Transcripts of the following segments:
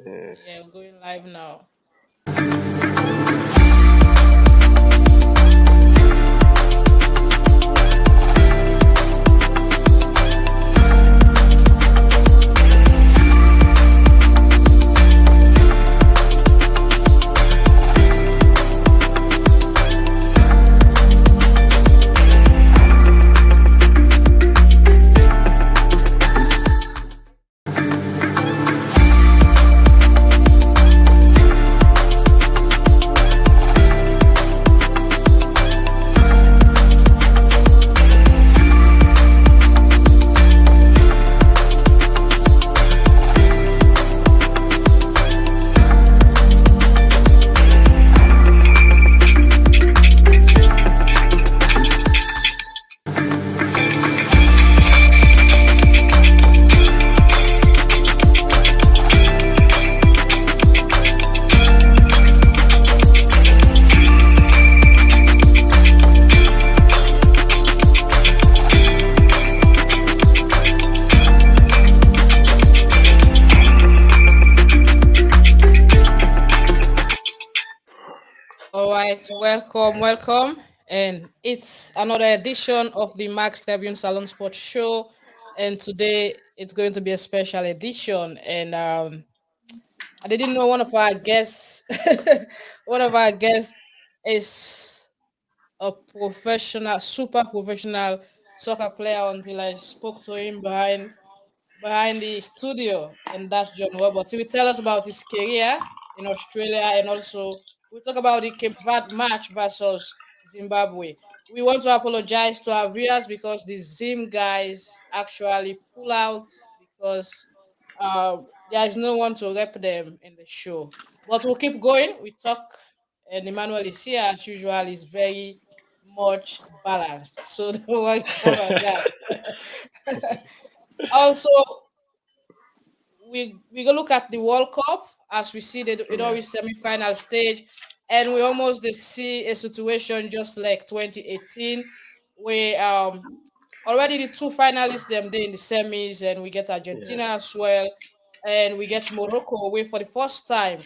Yeah, we're going live now. All right, welcome. And it's another edition of the Max Tribune Salon Sports Show. And today it's going to be a special edition. And I didn't know one of our guests, one of our guests is a professional, super professional soccer player until I spoke to him behind the studio, and that's John Roberts. He will tell us about his career in Australia, and also we'll talk about the Cape Verde match versus Zimbabwe. We want to apologize to our viewers because the Zim guys actually pull out because uh, there is no one to rep them in the show. But we'll keep going. We talk, and Emmanuel is here as usual. Is very much balanced, so don't worry about that. Also, we go look at the World Cup as we see the it Yeah. always semi-final stage, and we almost they see a situation just like 2018, where already the two finalists them there in the semis, and we get Yeah. Argentina as well, and we get Morocco away for the first time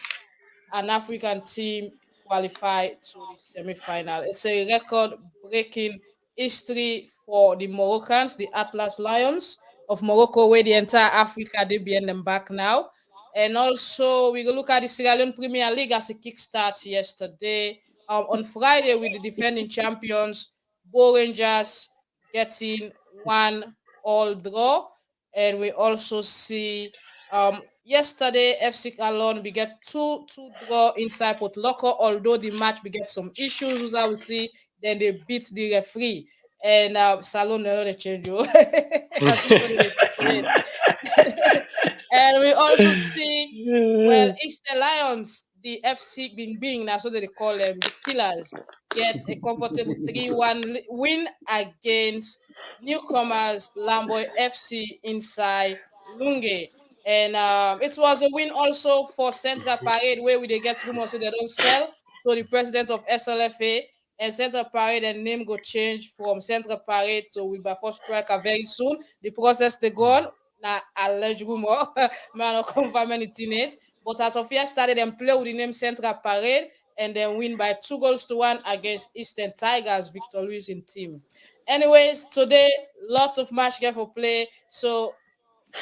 an African team qualify to the semi-final. It's a record-breaking history for the Moroccans, the Atlas Lions of Morocco, where the entire Africa they behind them back now. And also we go look at the Sierra Leone Premier League as a kickstart yesterday. On Friday with the defending champions, Bo Rangers getting one all draw, and we also see yesterday, FC Salone we get two draw inside Port Loco. Although the match we get some issues, as I will see, then they beat the referee and Salone they change you. As if they should and we also see well Eastern Lions, the FC Bing now so they call them the Killers, get a comfortable 3-1 win against newcomers Lamboy FC inside Lunge. And it was a win also for Central Parade, where we they get rumors say they don't sell. So the president of SLFA and Central Parade and name go change from Central Parade to Wilberforce Striker very soon. The process they go on. Now alleged rumor, man, no confirm anything it. But as of yesterday, them play with the name Central Parade and then win by 2-1 against Eastern Tigers, Victor Luis in team. Anyways, today lots of match get for play. So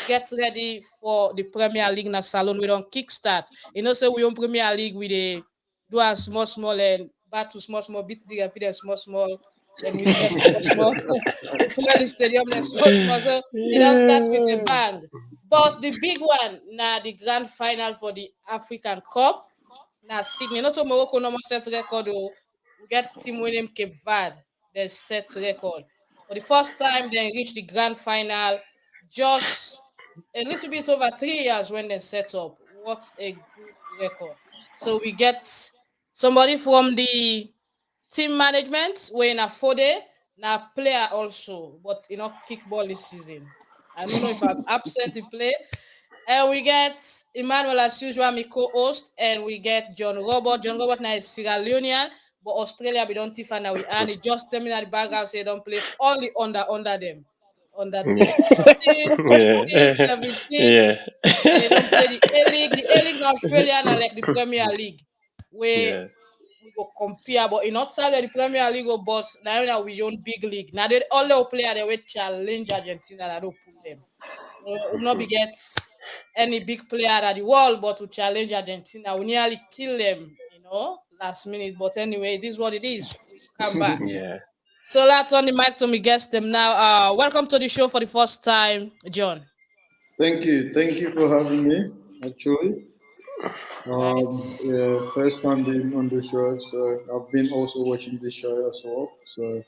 get ready for the Premier League na Salone. We don't kickstart. You know, so we on Premier League we dey do a small and battle small, beat the referee small, then we get small. We play the stadium then small. So it all starts with a Yeah. bang. But the big one, now the grand final for the African Cup. Now Sydney, not so Morocco no more set record. Oh. We get team winning Cape Verde. They set record. For the first time, they reach the grand final just a little bit over 3 years when they set up. What a good record. So we get somebody from the team management, we're in a 4 day, now player also, but kickball this season. I don't know if I'm absent to play. And we get Emmanuel as usual, my co-host, and we get John Robert. John Robert now is Sierra Leonean, but Australia we don't tiff and now we and he just tell me that the background say don't play only under them. under Yeah. 16, Yeah. 15, 17, Yeah. and they don't play the A-League. The A-League in Australia are like the Premier League, where Yeah. we go compare, but in outside of the Premier League, boss, now we own big league. Now they all the player they will challenge Argentina that don't pull them. We not be get any big player at the world, but to challenge Argentina, we nearly kill them, last minute. But anyway, this is what it is. We come back. Yeah. So let's on the mic to me guest them now. Welcome to the show for the first time, John. Thank you for having me. Actually, Right. yeah, first time being on the show, so I've been also watching this show as well. So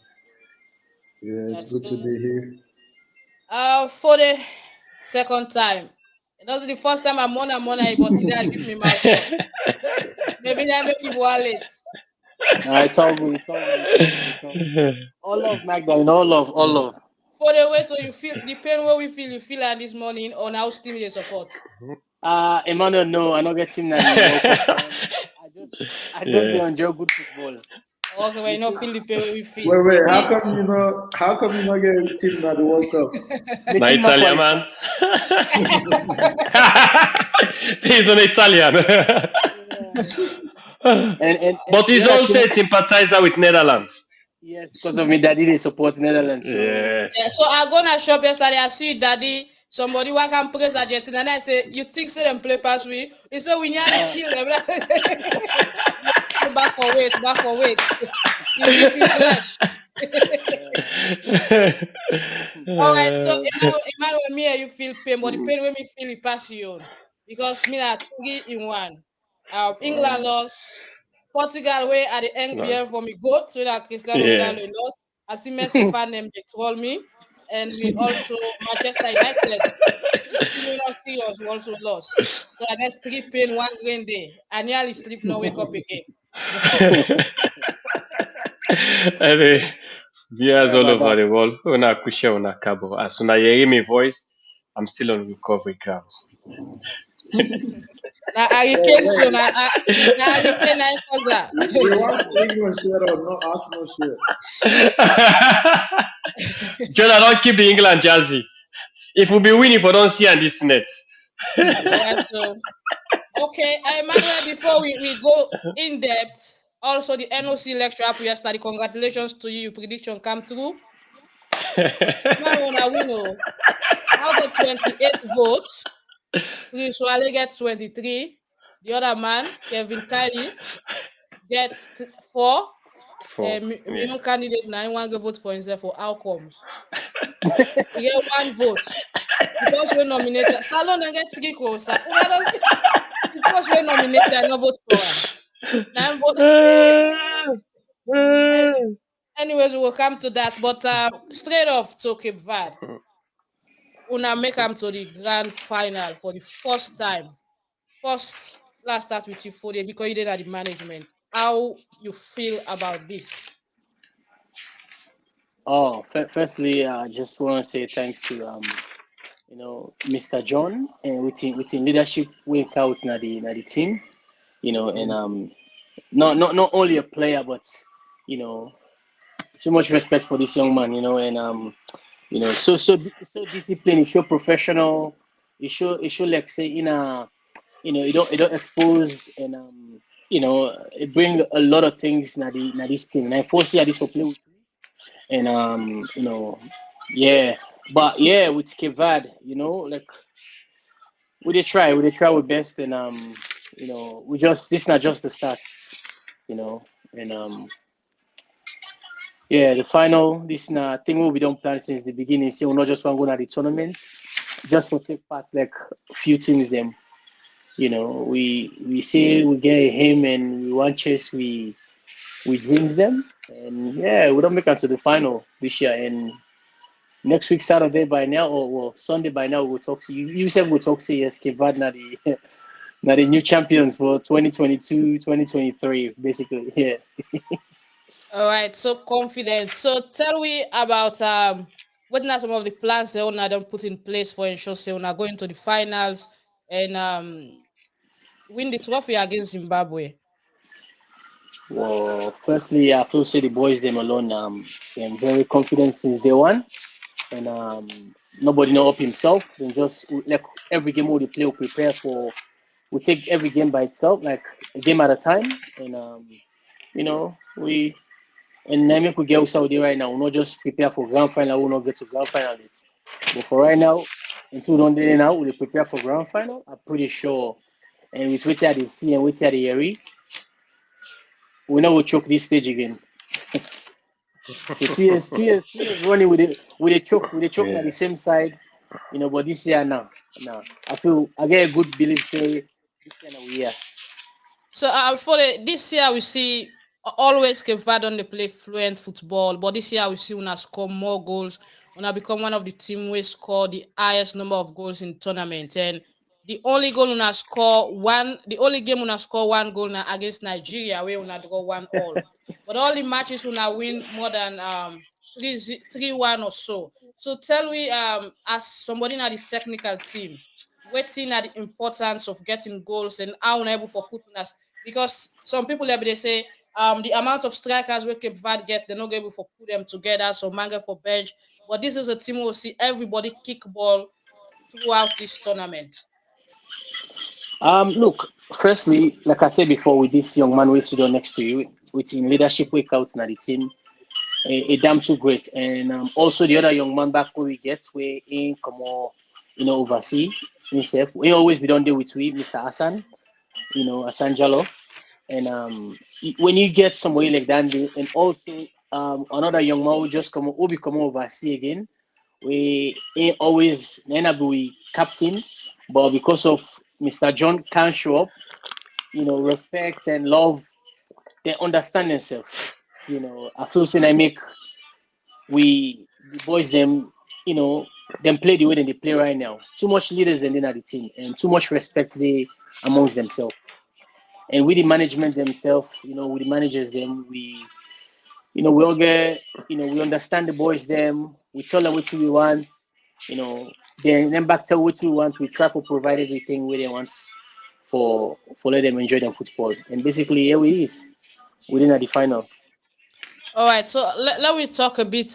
yeah, it's That's good to good. be here. For the second time. It was the first time I'm on, but today I give me mouth shut. Maybe that make people late. It's all good. It's all good. It's all good. All love, Magda. All love. All love. For the way to you feel the pain where we feel you feel like this morning on how team they support. Emmanuel, no, I not get him that the World Cup. I just enjoy good football. Okay, well, you not feel the pain where we feel. Wait, how come you not get a team at the World Cup? Na Italian man. He's an Italian. But he's also a sympathizer with Netherlands. Yes, because of me, daddy they support Netherlands. So. Yeah. So I go to shop yesterday. I see daddy. Somebody who can praise Argentina, and I say, "You think say them play pass we?" He said, "We nearly kill them." Back for weight. You eat in flesh. All right, so Emmanuel, me and you feel pain, but the pain when me feel it pass you on. Because me are 3-1. England lost. Portugal way at the NBL for me goat, so that Cristiano Ronaldo lost. I see Messi fan them they troll me. And we also Manchester United. We not serious, we also lost. So I get 3 pain 1 green day. I nearly sleep, no wake up again. Anyway, viewers all over the world, una kushe una kabo. As soon as you hear my voice, I'm still on recovery grounds. Now hurricane soon. Now hurricane na cause. We want English shit or no Arsenal shit. John, I don't keep the England jersey. If we be winning, for don't see on this net. Right, so okay, Emmanuel, before we go in depth, also the NOC lecture up yesterday. Congratulations to you. Your prediction come true. Man, win. Out of 28 votes, Chris Wale gets 23. The other man, Kevin Kylie, gets 4. Million candidate now one vote for himself for outcomes. He get 1 vote. Because we nominated Salone and get 3 votes. Because we nominated and no vote for him. 9 votes. Anyways, we will come to that. But straight off to Cape Verde. Una make them to the grand final for the first time. Let's start with you, Fode, because you did at the management. How you feel about this? Firstly, I just want to say thanks to Mr. John and with his leadership work out in the team, and not only a player but so much respect for this young man, and so disciplined, he show professional, he show like say it don't expose and it bring a lot of things na this team, and I foresee this for play with me, and yeah, but yeah, with Cape Verde, like we did try our best, and we just, this is not just the start, and yeah, the final, this na thing we don't plan since the beginning. So we not just want to go to the tournament, just for take part like a few teams them. We say we get him and we want chase, we dreams them, and yeah, we don't make it to the final this year. And next week Saturday by now, or Sunday by now, we'll talk to you. You said we'll talk to yes, Cape Verde now the new champions for 2022, 2023, basically. Yeah. All right, so confident. So tell me about what are some of the plans they don't put in place for ensure they are going to the finals and win the trophy against Zimbabwe. Well, firstly, I feel say the boys them alone. I'm very confident since day one. and nobody know up himself. Then just like every game we play, we prepare for. We take every game by itself, like a game at a time, and we and I make we get Saudi right now. We not just prepare for grand final. We not get to grand final yet. But for right now, until we don't do it now, we prepare for grand final. I'm pretty sure, and with what they see and what they hear, we know we choke this stage again. So 2 years running with a choke Yeah. on the same side, But this year now, I get a good belief say this year now we are. So this year we see always Cape Verde on the play fluent football, but this year we see Una score more goals. Una become one of the team we score the highest number of goals in tournament, and the only game Una score one goal now against Nigeria where Una go 1-1. But all the matches Una win more than 3-1 or so. So tell me, as somebody in the technical team, waiting at the importance of getting goals and how unable for putting us, because some people they say the amount of strikers we Cape Verde get, they're not able for put them together, so manga for bench. But this is a team who will see everybody kick ball throughout this tournament. Look, firstly, like I said before, with this young man we sit down next to you, with in leadership workouts in the team, a damn too great. And also the other young man back where we get, we in come on, oversee himself. We always be done there with we, Mr. Hassan, Hassan Jallo. And when you get somebody like that, and also another young man who become oversee again, we ain't always we captain, but because of Mr. John can't show up, respect and love, they understand themselves. I feel saying I make the boys them play the way they play right now. Too much leaders in the team and too much respect they amongst themselves. And with the management themselves, with the managers them, we all get, we understand the boys them, we tell them what we want, you know, then back tell what we want, we try to provide everything where they want for let them enjoy their football. And basically here we is. Within the final. All right, so let me talk a bit,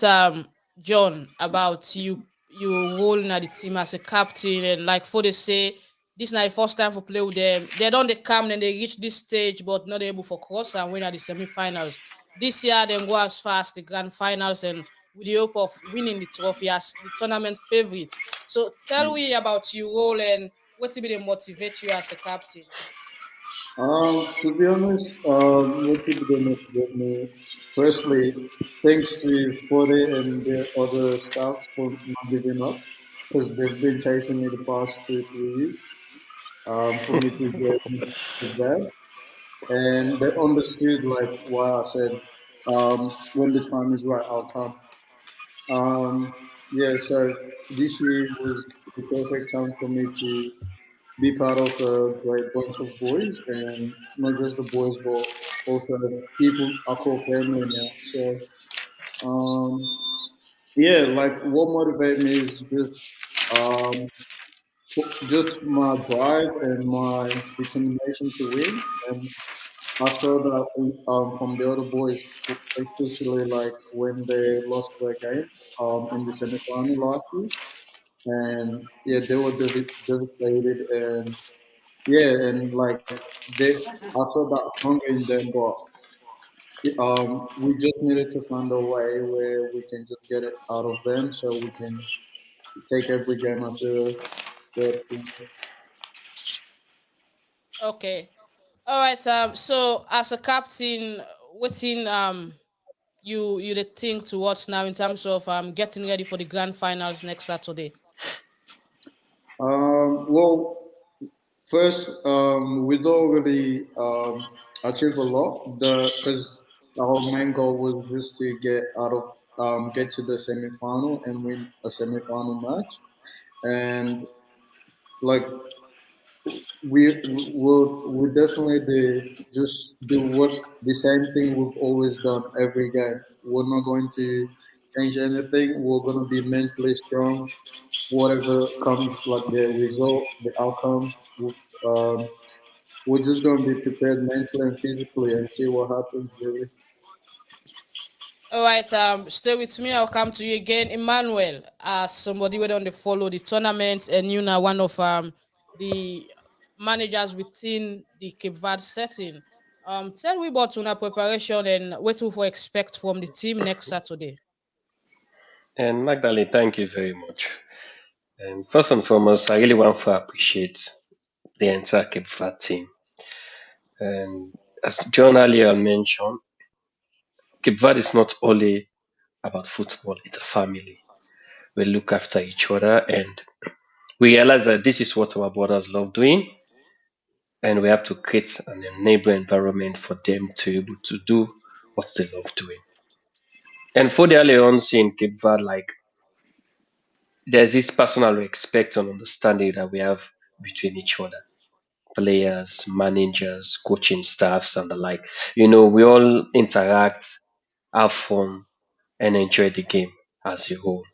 John, about you rolling at the team as a captain, and like for they say, this is not the first time for play with them. They don't they come and they reach this stage, but not able for cross and win at the semi-finals. This year, they go as far as the grand finals, and with the hope of winning the trophy as the tournament favorite. So tell me about your role and what will be the motivate you as a captain. To be honest, what did they motivate me? Firstly, thanks to Fode and the other staffs for not giving up, because they've been chasing me the past 2, 3 years. For me to get to that, and they understood like why I said, when the time is right, I'll come. Yeah, so this year was the perfect time for me to be part of a great bunch of boys, and not just the boys, but also people I call family now. So, yeah, like what motivates me is um, just my drive and my determination to win. And I saw that from the other boys, especially like when they lost their game in the semifinal last year, and yeah, they were devastated, and yeah, and like they, I saw that hunger in them, but we just needed to find a way where we can just get it out of them, so we can take every game at the Okay. All right. So as a captain, what's you the think towards now in terms of getting ready for the grand finals next Saturday? Well, first, we don't really achieve a lot. The Because our main goal was just to get to the semi-final and win a semi-final match, and like we definitely just do what the same thing we've always done every game. We're not going to change anything. We're going to be mentally strong. Whatever comes, like the result, the outcome, um, we're just going to be prepared mentally and physically and see what happens. Really. All right, stay with me. I'll come to you again, Emmanuel. As somebody who don't follow the tournament, and you know one of the managers within the Cape Verde setting. Tell me about your preparation and what to for expect from the team next Saturday. And Magdalene, thank you very much. And first and foremost, I really want to appreciate the entire Cape Verde team. And as John earlier mentioned, Cape Verde is not only about football, it's a family. We look after each other and we realize that this is what our brothers love doing, and we have to create an enabling environment for them to be able to do what they love doing. And for the Alliance in Cape Verde, like there's this personal respect and understanding that we have between each other. Players, managers, coaching staffs, and the like. We all interact, have fun, and enjoy the game as a whole.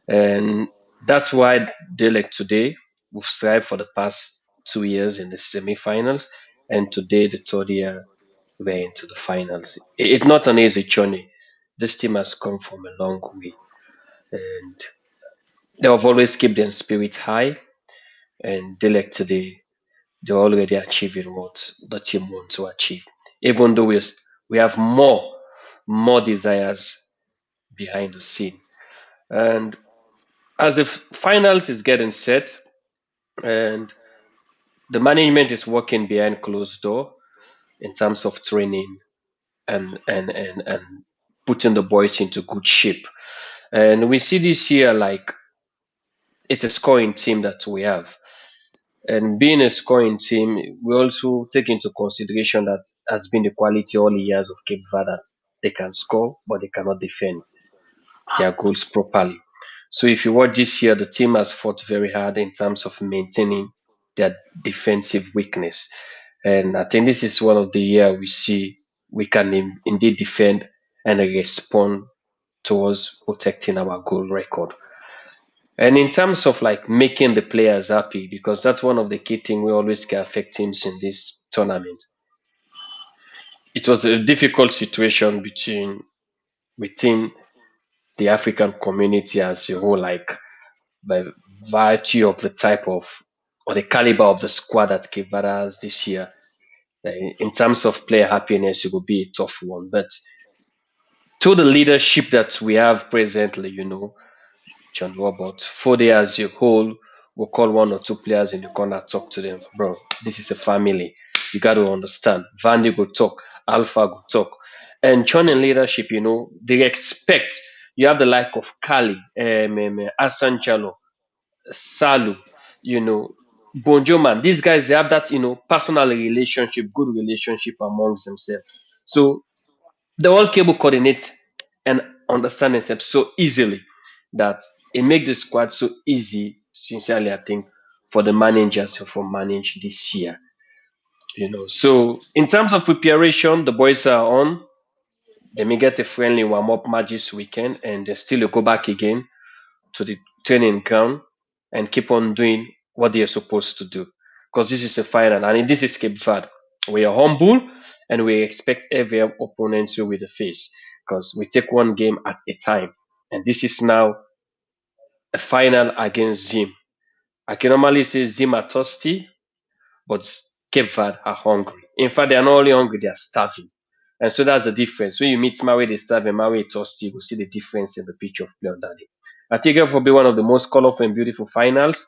And that's why they like today, we've strived for the past 2 years in the semi-finals, and today the third year we're into the finals. It's not an easy journey. This team has come from a long way, and they have always kept their spirit high. And they like today, they're already achieving what the team wants to achieve. Even though we have more desires behind the scene. And as the finals is getting set, and the management is working behind closed door in terms of training and putting the boys into good shape. And we see this year like it's a scoring team that we have. And being a scoring team, we also take into consideration that has been the quality all the years of Cape Verde that they can score, but they cannot defend their goals properly. So if you watch this year, the team has fought very hard in terms of maintaining their defensive weakness. And I think this is one of the year we see we can indeed defend and respond towards protecting our goal record. And in terms of like making the players happy, because that's one of the key things we always can affect teams in this tournament. It was a difficult situation within the African community as a whole, like by virtue of the type of or the caliber of the squad that Cape Verde has this year. In terms of player happiness, it will be a tough one. But to the leadership that we have presently, John Robert, for the as a whole, we'll call one or two players in the corner, talk to them. Bro, this is a family. You got to understand. Vandy go talk, Alpha go talk. And John in leadership, they expect you have the like of Kali, Asan Chalo, Salu, Bonjo man. These guys, they have that, personal relationship, good relationship amongst themselves. So they all cable coordinate and understand themselves so easily that it makes the squad so easy, sincerely, I think, for the managers to manage this year. So in terms of preparation, the boys are on. They may get a friendly warm-up match this weekend and they still go back again to the training ground and keep on doing what they are supposed to do. Because this is a final and this is Cape Verde. We are humble and we expect every opponent to with the face because we take one game at a time. And this is now a final against Zim. I can normally say Zim are thirsty, but Cape Verde are hungry. In fact, they are not only hungry, they are starving. And so that's the difference. When you meet Maui, they starve, and Maui thirsty, you will see the difference in the pitch of play on that day. I think it will be one of the most colorful and beautiful finals.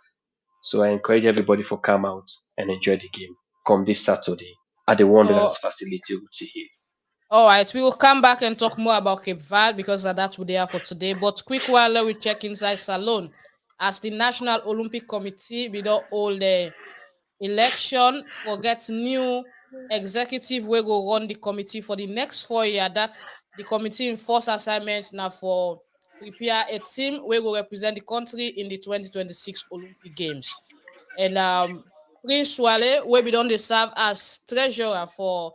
So I encourage everybody to come out and enjoy the game come this Saturday at the Oh, Wanderers facility, Uti Hill. all right, we will come back and talk more about Cape Verde because that's what they are for today. But quick while we check inside Salone, as the National Olympic Committee, we don't hold the election for get new executive we go run the committee for the next 4 years. That's the committee in first assignments now for prepare a team we will represent the country in the 2026 Olympic Games. And Prince Swale, where we don't serve as treasurer for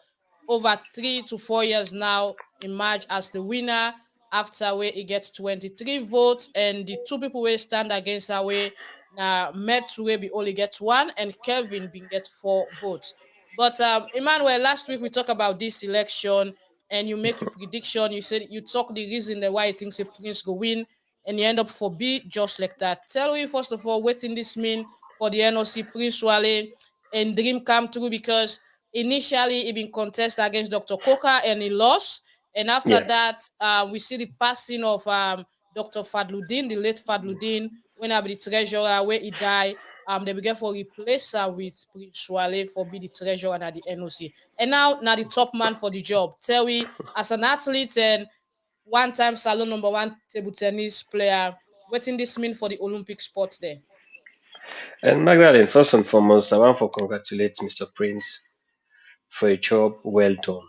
over 3 to 4 years now, emerge as the winner after where he gets 23 votes, and the two people will stand against our way now Met where we only get one, and Kelvin being get 4 votes. But Emmanuel, last week we talked about this election, and you make your prediction. You said you talk the reason that why you think say Prince go win, and you end up for B just like that. Tell me first of all, what in this mean for the NOC Prince Wale and dream come true because initially he been contest against Dr. Coca and he lost. And after Yeah. that, we see the passing of Dr. Fadluddin, the late Fadluddin, when I be the treasurer, where he died. They began for replace her with Prince Wale for be the treasurer at the NOC. And now the top man for the job. Tell me, as an athlete and one-time Salone #1 table tennis player, what in this mean for the Olympic sports there? And Magdalene, first and foremost, I want to congratulate Mr. Prince for a job well done.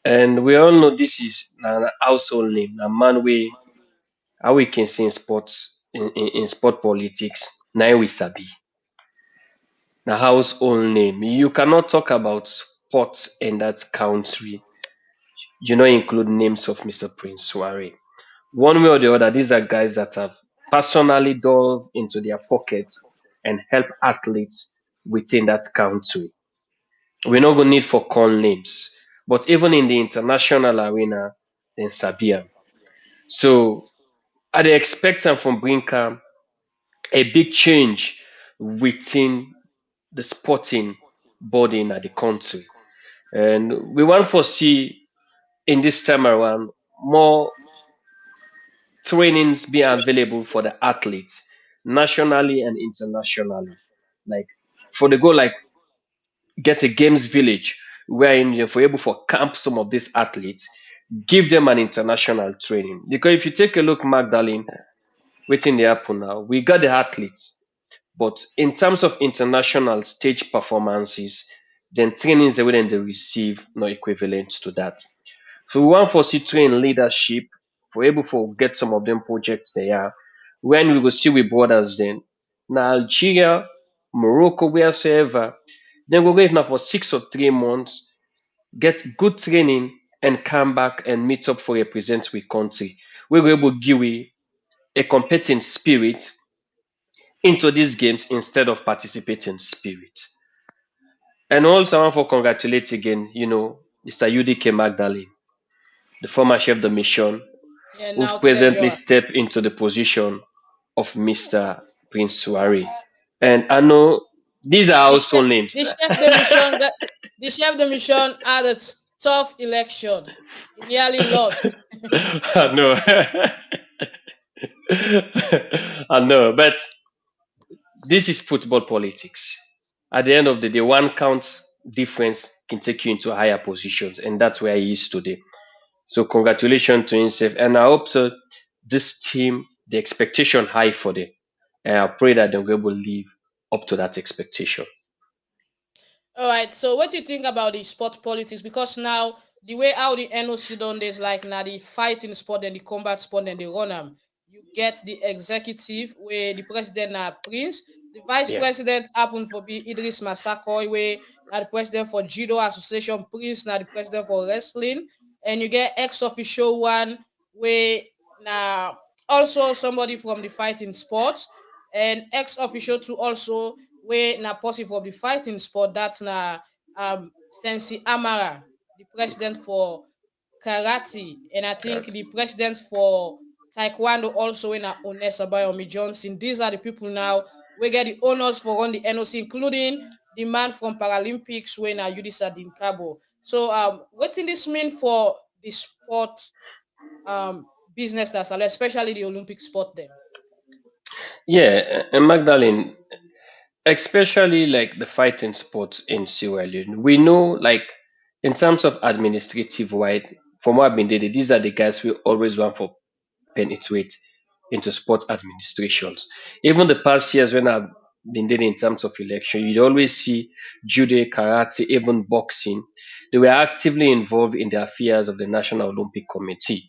And we all know this is an household name, a man we how we can see in sports in sport politics. Now we sabi. A household name. You cannot talk about sports in that country. You not include names of Mr. Prince Suare. One way or the other, these are guys that have personally dove into their pockets and help athletes within that country. We're not going to need for call names, but even in the international arena, then Sabia. So I dey expect am from Brinker a big change within the sporting body in the country. And we want to see in this time around more trainings being available for the athletes nationally and internationally. Like for the goal, like get a games village wherein you're able for camp some of these athletes, give them an international training. Because if you take a look, Magdalene, waiting the happen now, we got the athletes, but in terms of international stage performances, then trainings that they receive no equivalent to that. So we want for see train leadership for able for get some of them projects they are. When we will see with brothers then now Algeria, Morocco, wheresoever, then we go if now for 6 or 3 months, get good training and come back and meet up for represent we country. We will able give we a competing spirit into these games instead of participating spirit. And also I want to congratulate again, Mr. UDK Magdalene, the former chef de mission, Yeah, who now presently treasurer. stepped into the position of Mr. Prince Suare. And I know these are The chef, household names. the chef de mission got the chef de mission had a tough election. He nearly lost. I know. I know, but this is football politics. At the end of the day, one counts difference can take you into higher positions, and that's where he is today. So congratulations to himself, and I hope so. This team, the expectation high for them, and I pray that they will live up to that expectation. All right. So, what do you think about the sport politics? Because now the way how the NOC done this, like now the fighting sport and the combat sport and the run them. You get the executive where the president are Prince, the vice Yeah, president happen for be Idris Masakoy, where now the president for Judo Association Prince, now the president for wrestling, and you get ex official one where now also somebody from the fighting sports and ex official to also where na possible for the fighting sport that's na Sensi Amara, the president for karate, and I think correct. the president for taekwondo also in Onesa Bayomi Johnson. These are the people now we get the honors for run the NOC, including the man from Paralympics when Yudisa Dinkabo. So what in this mean for the sport business that's especially the Olympic sport then? Yeah, and Magdalene, especially like the fighting sports in Sierra Leone, we know like in terms of administrative wide, from what I've been doing, these are the guys we always want for penetrate into sports administrations. Even the past years when I've been doing in terms of election, you'd always see judo, karate, even boxing. They were actively involved in the affairs of the National Olympic Committee.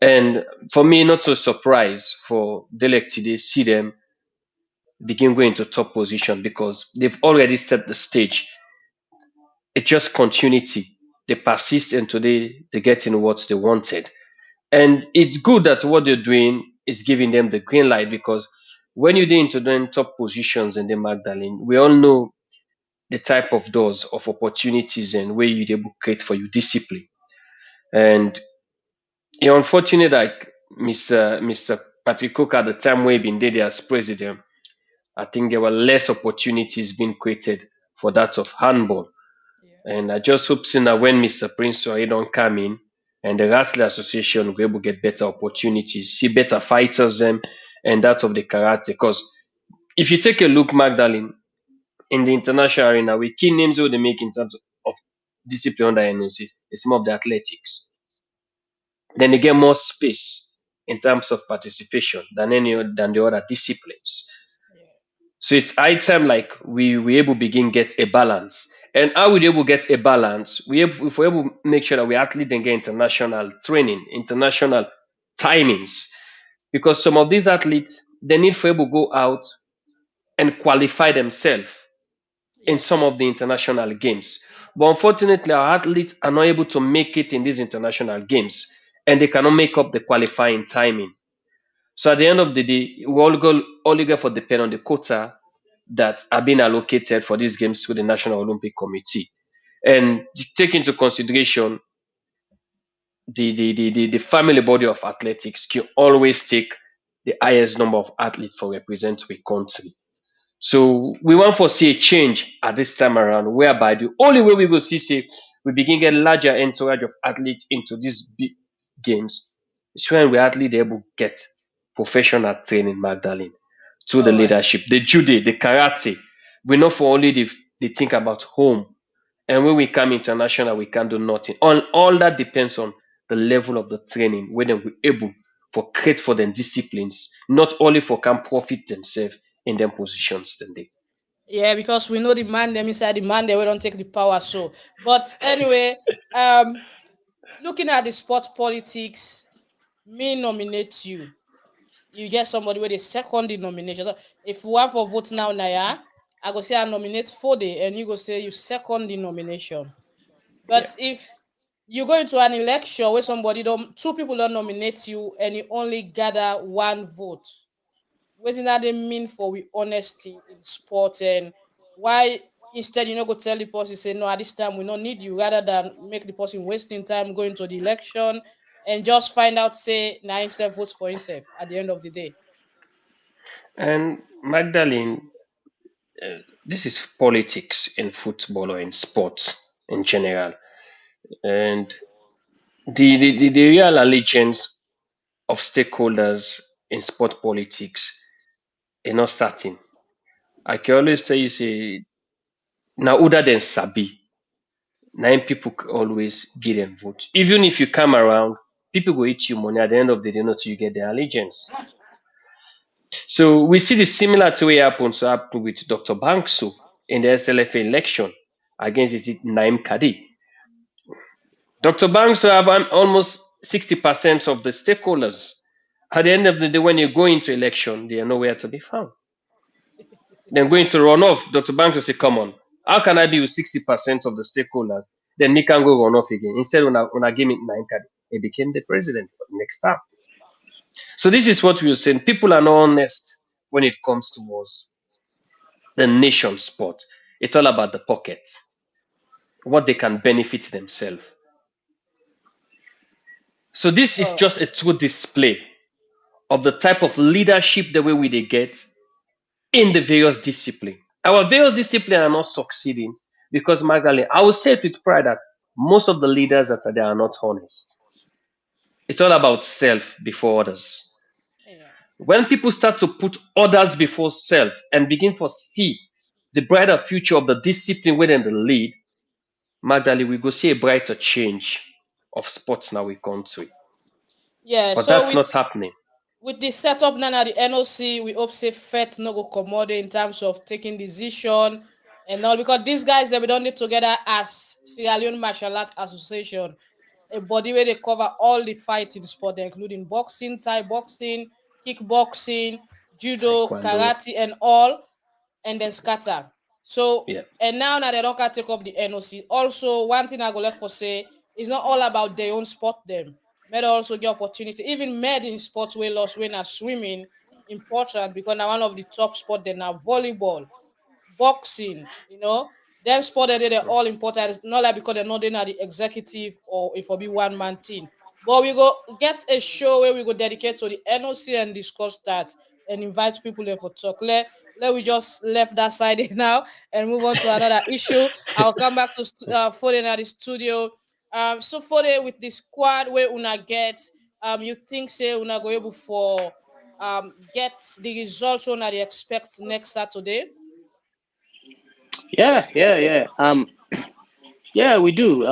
And for me, not so surprised for Delek today see them begin going to top position because they've already set the stage. It's just continuity. They persist and today they're getting what they wanted. And it's good that what they're doing is giving them the green light because when you're into doing top positions in the Magdalene, we all know the type of doors of opportunities and where you're able to create for you discipline. And it's unfortunate like Mr. Patrick Cook at the time where he been there as president, I think there were less opportunities being created for that of handball. Yeah. And I just hope seeing that when Mr. Prince or don't come in and the Wrestling Association will be able to get better opportunities, see better fighters them and that of the karate. Because if you take a look, Magdalene, in the international arena, with key names what they make in terms of discipline under NOC, it's more of the athletics. Then they get more space in terms of participation than the other disciplines. Yeah. So it's high time like we able begin get a balance. And how we able get a balance? If we able make sure that we athlete then get international training, international timings. Because some of these athletes they need for able go out and qualify themselves in some Yes. of the international games. But unfortunately, our athletes are not able to make it in these international games and they cannot make up the qualifying timing. So at the end of the day, we all go for depend on the quota that are being allocated for these games through the National Olympic Committee. And take into consideration the family body of athletics can always take the highest number of athletes for represent a country. So we want to see a change at this time around, whereby the only way we will see say we begin get larger entourage of athletes into these big games is when we actually able to get professional training, Magdalene, through the All right. leadership, the judo, the karate. We not for only the think about home. And when we come international, we can do nothing. All that depends on the level of the training, whether we're able for create for them disciplines, not only for can profit themselves in them positions then they. Yeah, because we know the man them inside the man they we don't take the power. So, but anyway, um, looking at the sports politics, me nominate you. You get somebody with a second in nomination. So if we want for vote now, Naya, I go say I nominate Fode, and you go say you second in nomination. Yeah. But if you go into an election where somebody don't two people don't nominate you and you only gather one vote, what does that mean for we honesty in sport and why instead you know go tell the person say no at this time we don't need you rather than make the person wasting time going to the election and just find out say now himself votes for himself at the end of the day. And Magdalene, this is politics in football or in sports in general. And the real allegiance of stakeholders in sport politics is not certain. I can always tell you say now other than Sabi, nine people always give them vote. Even if you come around, people go eat you money at the end of the day, not till you get their allegiance. So we see the similar to what happened with Dr. Banksu in the SLFA election against is it Naim Kadi. Dr. Banksu have almost 60% of the stakeholders. At the end of the day, when you go into election, they are nowhere to be found. Then going to run off, Dr. Banks will say, come on, how can I be with 60% of the stakeholders? Then he can go run off again. Instead, when I gave him nine card, he became the president for the next time. So this is what we are saying. People are not honest when it comes towards the nation sport. It's all about the pockets, what they can benefit themselves. So this is Oh, just a true display of the type of leadership the way we they get in the various disciplines. Our various disciplines are not succeeding because, Magdalene, I will say it with pride that most of the leaders that are there are not honest. It's all about self before others. yeah. When people start to put others before self and begin to see the brighter future of the discipline within the lead, Magdalene, we go see a brighter change of sports in our country. Yeah, But so that's not happening. with the setup now at the NOC, we hope say FET no go commode in terms of taking decision and all because these guys they we don't need together as Sierra Leone Martial Art Association, a body where they cover all the fights in the sport, including boxing, Thai boxing, kickboxing, judo, Taekwondo. karate, and all, and then scatter. So Yeah. and now they don't can take up the NOC. Also, one thing I go like for say it's not all about their own sport them. May they also get opportunity. Even made in sports way lost when are swimming important because now one of the top sport they now volleyball, boxing, them spotted it, they're all important. It's not like because they're not in at the executive or if it be one man team. But we go get a show where we go dedicate to the NOC and discuss that and invite people there for talk. Let we just left that side now and move on to another issue. I'll come back to Foden at the studio. So Foden with the squad where Una gets, you think say Una go able for get the results Una they expect next Saturday? Yeah, yeah, yeah. Yeah, we do.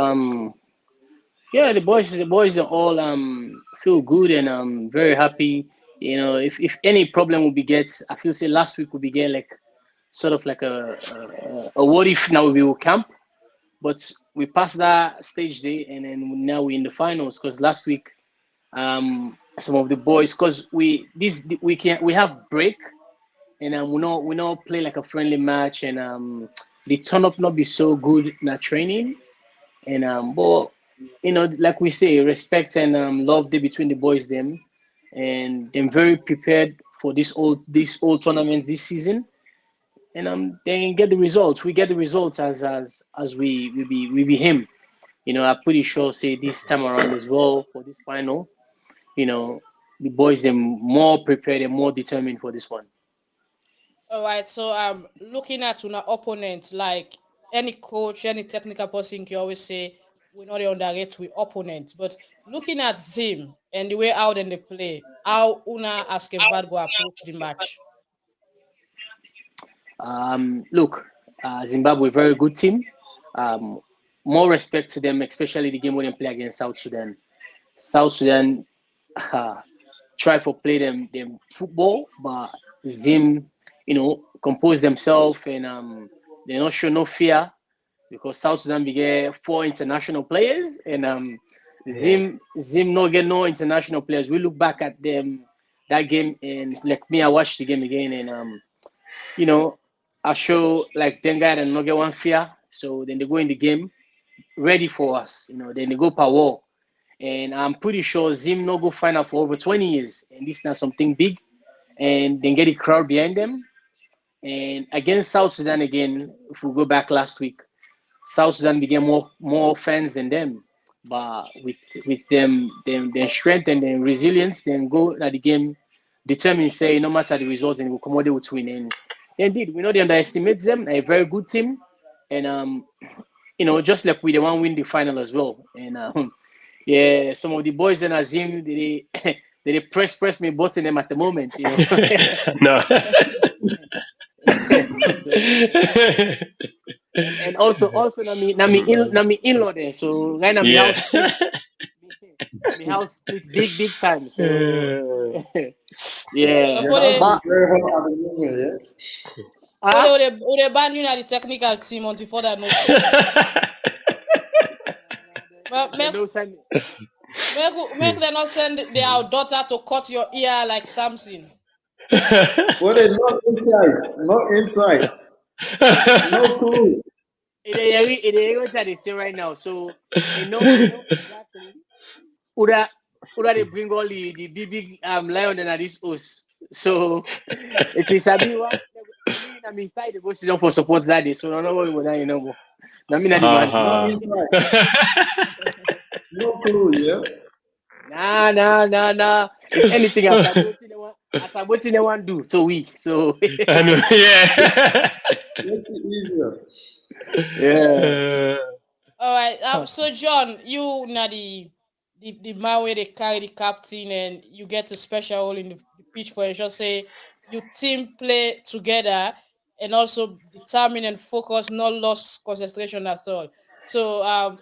Yeah, the boys are all feel good and very happy. You know, if any problem will be get, I feel say last week will be get like sort of like a what if now we will camp, but we passed that stage day and then now we're in the finals because last week some of the boys because this weekend we have break and we not play like a friendly match and the turn up not be so good in our training and but like we say respect and love day between the boys them and them very prepared for this old tournament this season and then get the results. We get the results as we be him. I'm pretty sure say this time around as well for this final. You know, the boys them more prepared and more determined for this one. All right, so looking at an opponent, like any coach, any technical person can always say we're not underrate we opponent. But looking at Zim and the way out in the play, how Una as Kevad go approach the match. Look, Zimbabwe very good team. Um, more respect to them, especially the game when they play against South Sudan. South Sudan uh, try for play them football, but Zim, compose themselves and they not show no fear because South Sudan began 4 international players and Yeah. Zim no get no international players. We look back at them that game and like me, I watched the game again and you know I show like them guy and not get one fear. So then they go in the game ready for us. Then they go per war. And I'm pretty sure Zim no go final for over 20 years. And this is not something big. And then get a crowd behind them. And against South Sudan again, if we go back last week, South Sudan began more fans than them. But with them their strength and their resilience, then go at the game determined say no matter the results and we'll come out with win. And indeed, we know they underestimate them, a very good team. And just like we the one win the final as well. And yeah, some of the boys in Azim they press me button them at the moment. No. And also na me in-law there. So right now Yeah. me house split big time. So yeah. But Your for house the is very hot at the moment, yeah? Ah, they ban you at the technical team until further notice. Well, they don't send me. make them not send their daughter to cut your ear like Samson. For the no insight, no insight, no clue. It ain't what they say right now. So they know exactly who they bring all the big lion and this host. So if it's a big one, I'm inside the go sit down for support that day. So no know what you know. I mean, the man. No Uh-huh. insight, no clue, yeah? Nah. If anything, Asaboti they want do to we. So I know, yeah. Makes it easier. yeah. All right. So John, you now the man where they carry the captain and you get a special role in the pitch for it. Just say you team play together and also determine and focus, not lost concentration at all. So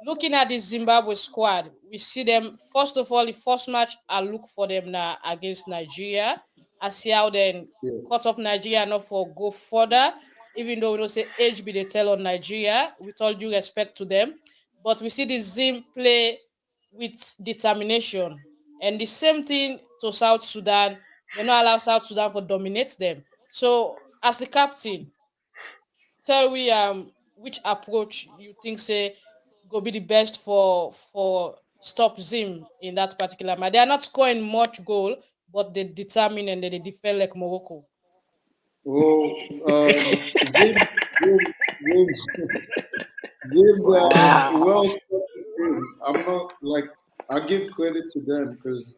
looking at the Zimbabwe squad, we see them first of all the first match I look for them now against Nigeria. I see how then Yeah. cut off Nigeria not for go further, even though we don't say age be they tell on Nigeria, with all due respect to them. But we see the Zim play with determination. And the same thing to South Sudan. They not allow South Sudan to dominate them. So as the captain, tell we which approach you think say go be the best for stop Zim in that particular match. They are not scoring much goal, but they determine and they defend like Morocco. Well, Zim, Give Wow. well structured team. I'm not like I give credit to them because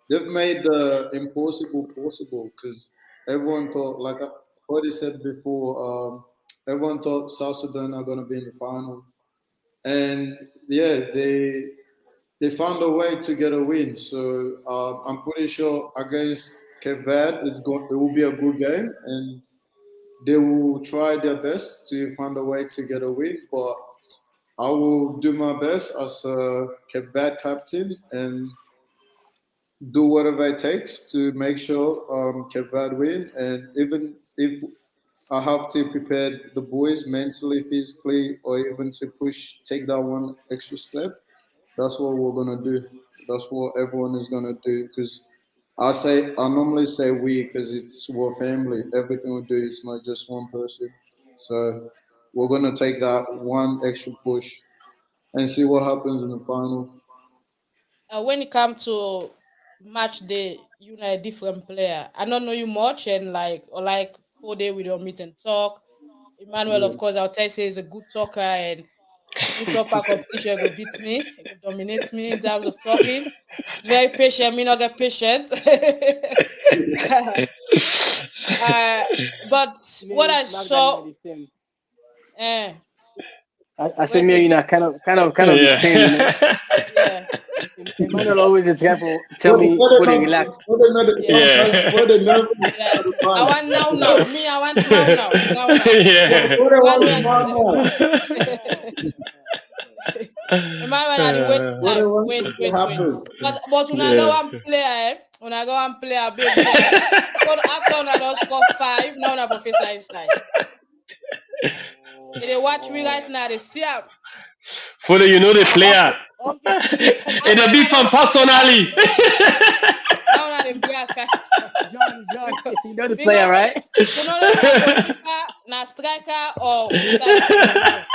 they've made the impossible possible. Because everyone thought, like I already said before, everyone thought South Sudan are going to be in the final, and yeah, they found a way to get a win. So I'm pretty sure against Cape Verde, it will be a good game, and they will try their best to find a way to get a win. But I will do my best as a Cape Verde captain and do whatever it takes to make sure Cape Verde win. And even if I have to prepare the boys mentally, physically, or even to take that one extra step, that's what we're gonna do. That's what everyone is gonna do. Because I normally say we because we're family. Everything we do is not just one person. So we're gonna take that one extra push and see what happens in the final. When it comes to match day, you know a different player. I don't know you much, and like 4 day we don't meet and talk. Emmanuel, Yeah. of course, I'll tell you is a good talker, and meet up our competition, go beat me, go dominate me in terms of talking. He's very patient. Me not get patient. uh, but what Me, I Magdalena saw, the same. eh, I say where's me, it? kind of the same, Yeah, Emmanuel always the type of tell For the, me, for the, put it num- relax. for the, num- yeah, sometimes for the nervous yeah. at the I time. want now. Me, I want now. For the one Emmanuel is is mad now. Emmanuel at the wait For the time. one Wait, to wait, wait. happen. But when I go Yeah. and play, when I go and play a big guy. But after when I don't score 5, now na professor inside. They watch me right now. They see him. Follow, you know the player. Okay. And After a when I bit don't from score 5, personally. now na the black catch. John, you know the player, Because right? we know na goalkeeper, na striker, or inside the player.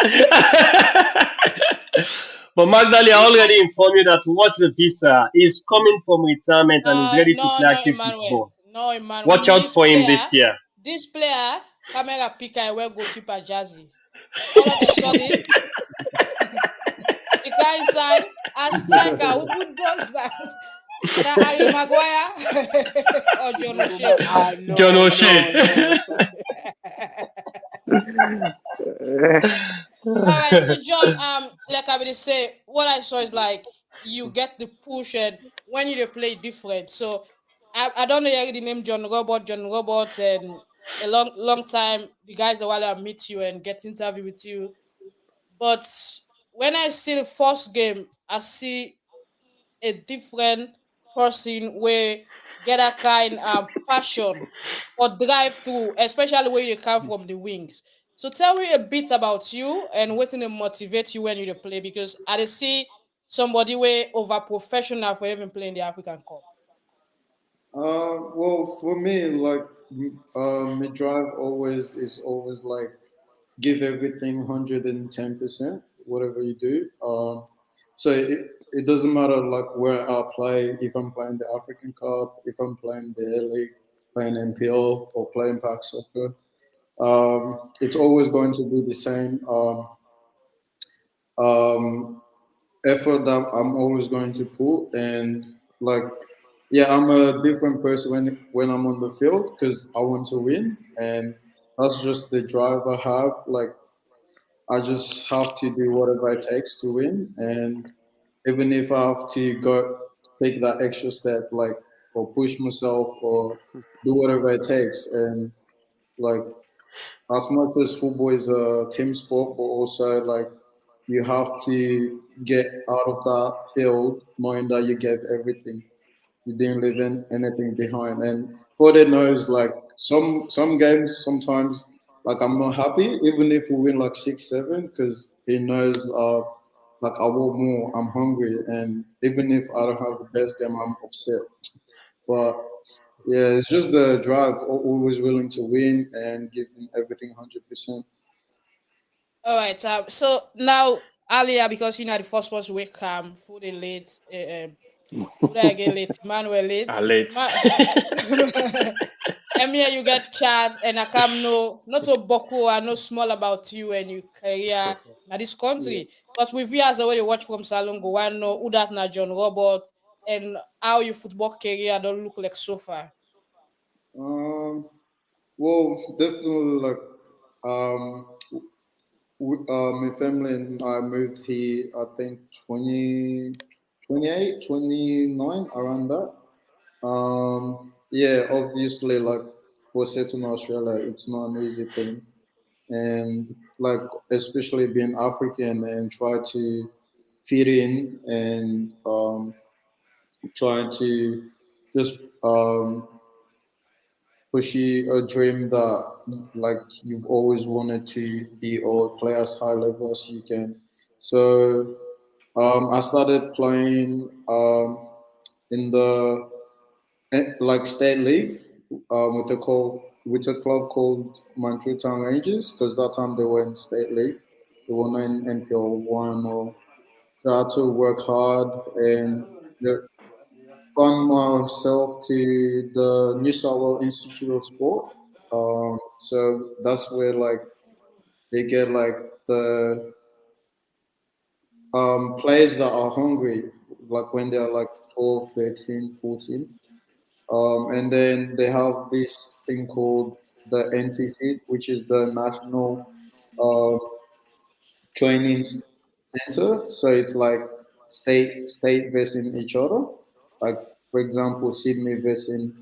But Magdali, I This already guy, informed you that to watch the visa is coming from retirement and is ready to play no, active Emmanuel. football. No, Emmanuel. Watch out for him this year. This player, camera picker, I wear goalkeeper jersey. All of a sudden, the guy inside a striker. Who does that? Whether Harry Maguire or John O'Shea. John No, O'Shea. All right, so John, like I would say, what I saw is like you get the push, and when you play different. So I don't know you the name John Robert, and a long time the guys that while I meet you and get interview with you. But when I see the first game, I see a different person where get a kind passion or drive through, especially when you come from the wings. So tell me a bit about you and what's going to motivate you when you play, because I dey see somebody way over professional for even playing the African Cup. Well, for me, like, my drive always is always like give everything 110%, whatever you do. So it doesn't matter like where I play, if I'm playing the African Cup, if I'm playing the Air League, playing NPL, or playing Park Soccer. It's always going to be the same um, effort that I'm always going to put. And like, yeah, I'm a different person when I'm on the field because I want to win, and that's just the drive I have. Like, I just have to do whatever it takes to win, and even if I have to go take that extra step, like, or push myself or do whatever it takes, and like, as much as football is a team sport, but also like you have to get out of that field knowing that you gave everything. You didn't leave anything behind. And Fode knows like some games sometimes like I'm not happy even if we win like 6-7 because he knows like I want more. I'm hungry, and even if I don't have the best game, I'm upset. But yeah, it's just the drive. Always willing to win and giving everything 100%. All right. So now earlier, because you know the first person we come for the late, who did I get late? Emmanuel late. Ah, late. Emia, you get chance, and I come no, not so boku, I know small about you and your career in this Yeah. country. But with you as already watch from Salone, go I know who that na John Robert and how your football career don't look like so far. Um, well, definitely like um, my family and I moved here. I think 28, 29 around that. Yeah, obviously, like for settling in Australia, it's not an easy thing, and like especially being African and try to fit in and trying to just um, pursue a dream that like you've always wanted to be or play as high level as you can. So I started playing in the like state league with a club called Manchu Town Rangers because that time they were in state league. They were not in NPL one or so I had to work hard and found myself to the New South Wales Institute of Sport. So that's where like they get like the players that are hungry, like when they're like 12, 13, 14. And then they have this thing called the NTC, which is the National uh, Training Center. So it's like state versing each other. Like for example, Sydney versing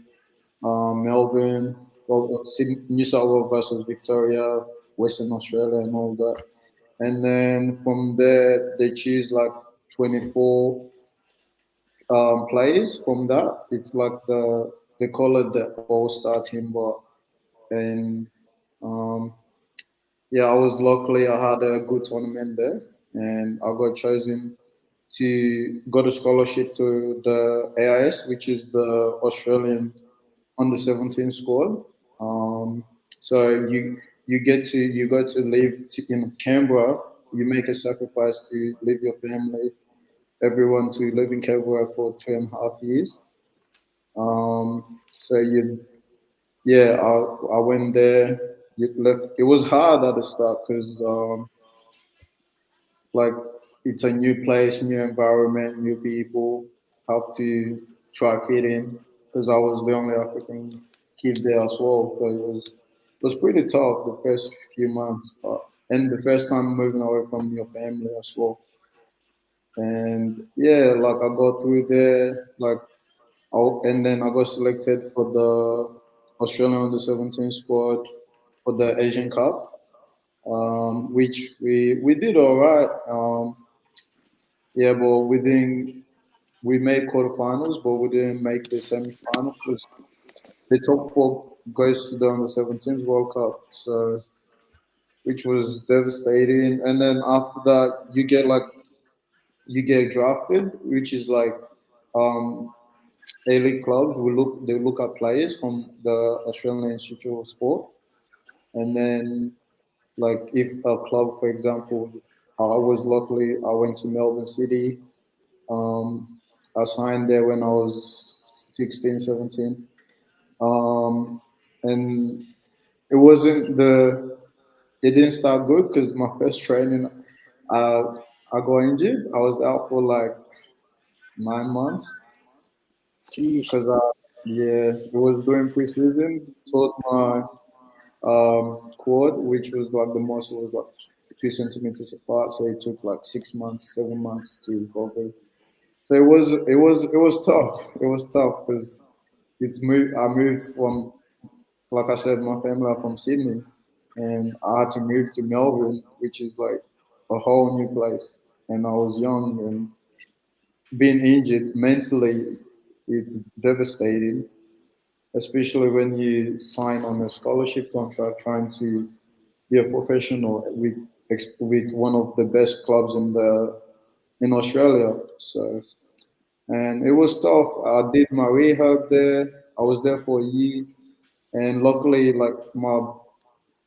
Melbourne, well, New South Wales versus Victoria, Western Australia, and all that. And then from there, they choose like 24 players from that. It's like they call it the All Star team, but and um, yeah, I was luckily I had a good tournament there, and I got chosen to got a scholarship to the AIS, which is the Australian under 17 squad. Um, so you go to live in Canberra. You make a sacrifice to leave your family, everyone to live in Canberra for 2.5 years. So I went there. You left. It was hard at the start because like it's a new place, new environment, new people. Have to try fit in because I was the only African kid there as well. So it was pretty tough the first few months, and the first time moving away from your family as well. And yeah, like I got through there, like and then I got selected for the Australian under 17 squad for the Asian Cup, which we did all right. Yeah, but we made quarterfinals, but we didn't make the semifinal because the top four goes to the under 17s World Cup. So which was devastating. And then after that, you get drafted, which is like um, elite clubs will look they look at players from the Australian Institute of Sport, and then like if a club, for example, I was luckily I went to Melbourne City. Um, I signed there when I was 16, 17. And it wasn't the it didn't start good because my first training, uh, I got injured. I was out for like 9 months Sheesh. because yeah, it was during preseason. Tore my quad, which was like the muscle was like 2 centimeters apart, so it took like 6 months, 7 months to recover. So it was tough. It was tough because it's moved. I moved from, like I said, my family are from Sydney, and I had to move to Melbourne, which is like a whole new place. And I was young, and being injured mentally, it's devastating, especially when you sign on a scholarship contract trying to be a professional with one of the best clubs in Australia. So, and it was tough. I did my rehab there. I was there for a year, and luckily, like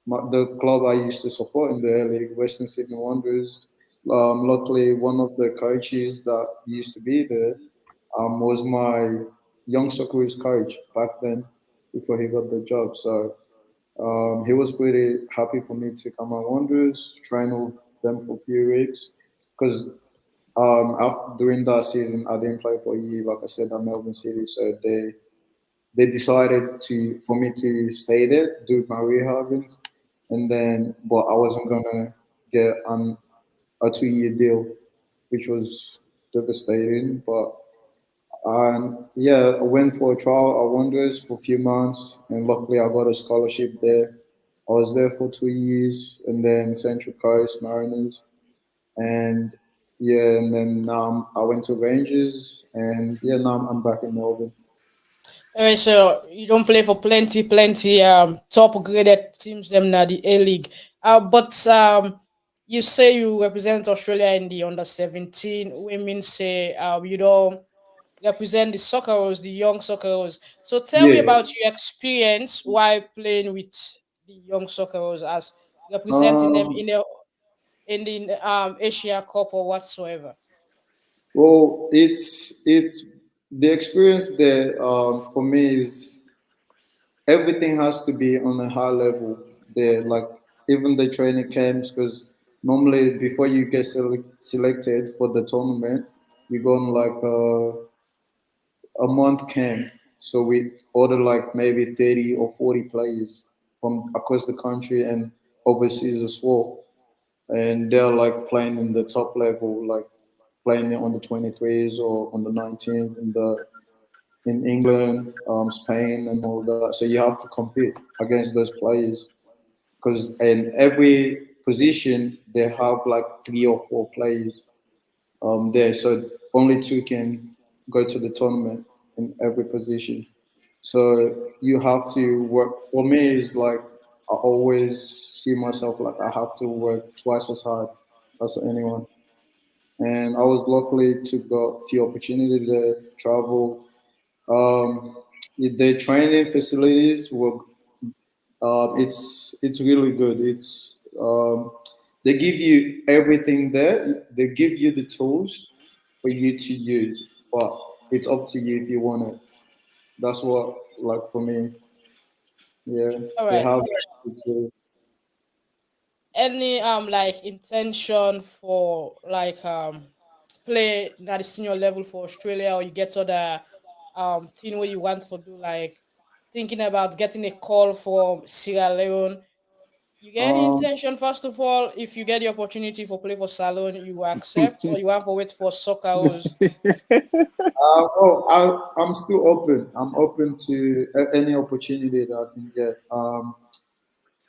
the club I used to support in the Air League, Western Sydney Wanderers. Luckily, one of the coaches that used to be there was my young soccer's coach back then. before he got the job. So he was pretty happy for me to come on Wanderers, train with them for a few weeks, because after during that season I didn't play for a year, like I said, at Melbourne City, so they decided to for me to stay there, do my rehabbing, and then but I wasn't gonna get a 2 year deal, which was devastating. But yeah, I went for a trial at Wanderers for a few months, and luckily I got a scholarship there. I was there for 2 years, and then Central Coast Mariners, and yeah, and then now I went to Rangers, and yeah, now I'm back in Melbourne. Alright, so you don't play for plenty top graded teams them na the A League. But you say you represent Australia in the under 17. Women say you don't represent the Socceroos, the young Socceroos. So tell me Yeah. about your experience while playing with the young Socceroos as representing them Um, in the Asia Cup or whatsoever. well, it's the experience there for me is everything has to be on a high level there. Like even the training camps, because normally before you get selected for the tournament, you go on like a month camp. So we order like maybe 30 or 40 players from across the country and overseas as well. And they're like playing in the top level, like playing on the 23s or on the 19th in England, Spain, and all that. So you have to compete against those players because in every position they have like 3 or 4 players there. So only two can go to the tournament in every position. So you have to work. For me, it's like I always see myself like I have to work twice as hard as anyone. And I was lucky to got a few opportunities to travel. The training facilities were it's really good. It's they give you everything there. They give you the tools for you to use, but it's up to you if you want it. That's what like for me. Yeah, All they right. have the tools. Any like intention for like play at the senior level for Australia, or you get other thing where you want to do, like thinking about getting a call from Sierra Leone. You get any Um, intention first of all, if you get the opportunity for play for Salone, you accept, or you want to wait for Socceroos? oh, I'm still open. I'm open to any opportunity that I can get.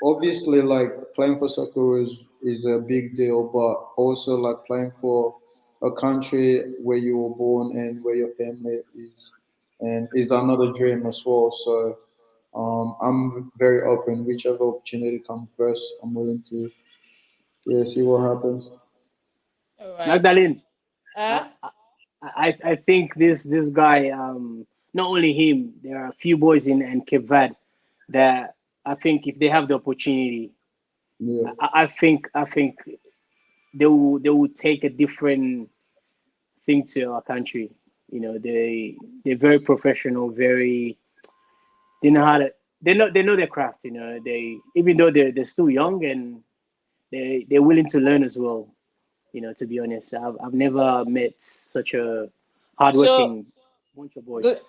Obviously, like playing for soccer is a big deal, but also like playing for a country where you were born and where your family is, and is another dream as well. So I'm very open. Whichever opportunity comes first, I'm willing to yeah see what happens. All right. Magdalene, I, Uh, I think this guy, not only him, there are a few boys in Cape Verde that I think if they have the opportunity, Yeah. I think they will take a different thing to our country. You know, they're very professional, very they know how to they know their craft. You know, they even though they're still young and they're willing to learn as well. You know, to be honest, I've never met such a so hardworking bunch of boys.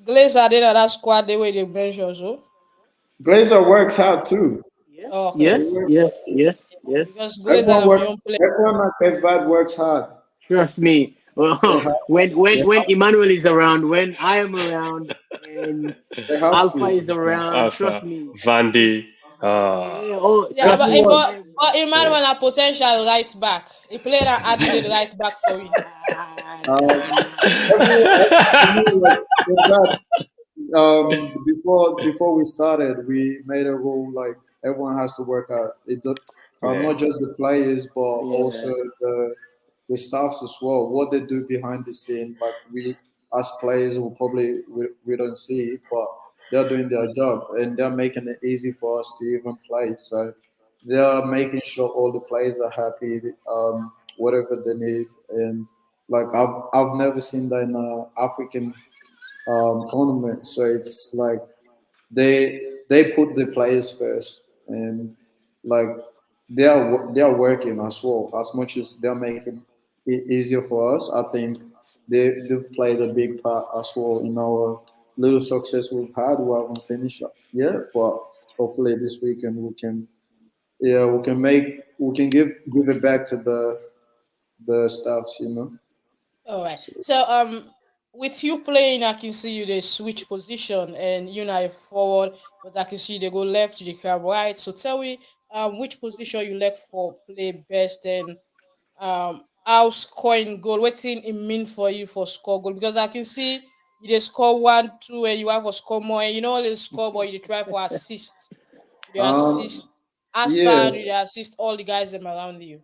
Glaze are in that squad the way they mention so. Glazer works hard too. Oh, Yes, okay. He yes, works yes, hard. yes, yes. Because Glaze are Everyone them work. young player. Everyone at Cape Verde works hard. Trust me. They Well, have. when They when when have. Emmanuel is around, when I am around, and They have Alpha to. is around, trust Alpha, me. Vandy. It's Ah, yeah. Oh, Yeah, trust but me. Everyone. but Emmanuel yeah. a potential right back. He played an Adelaide right back for you. Um, Nah. for me, like with that, before we started, we made a rule like everyone has to work out. Yeah. Not just the players, but also Yeah. the staffs as well. What they do behind the scene, like we as players will probably we don't see, but they're doing their job and they're making it easy for us to even play. So they're making sure all the players are happy, whatever they need, and like I've never seen that in a African tournament. So it's like they put the players first, and like they are working as well. As much as they're making it easier for us, I think they've played a big part as well in our little success we've had. We haven't finished yet, but hopefully this weekend we can give it back to the staffs, you know. All right. So with you playing, I can see you they switch position and you know forward, but I can see they go left, you come right. So tell me which position you like for play best and how scoring goal. What thing it mean for you for score goal? Because I can see you they score 1, 2 and you have a score more and you know they score but you dey try for assist. You dey Um, assist yeah, Assad, you dey assist all the guys them around you.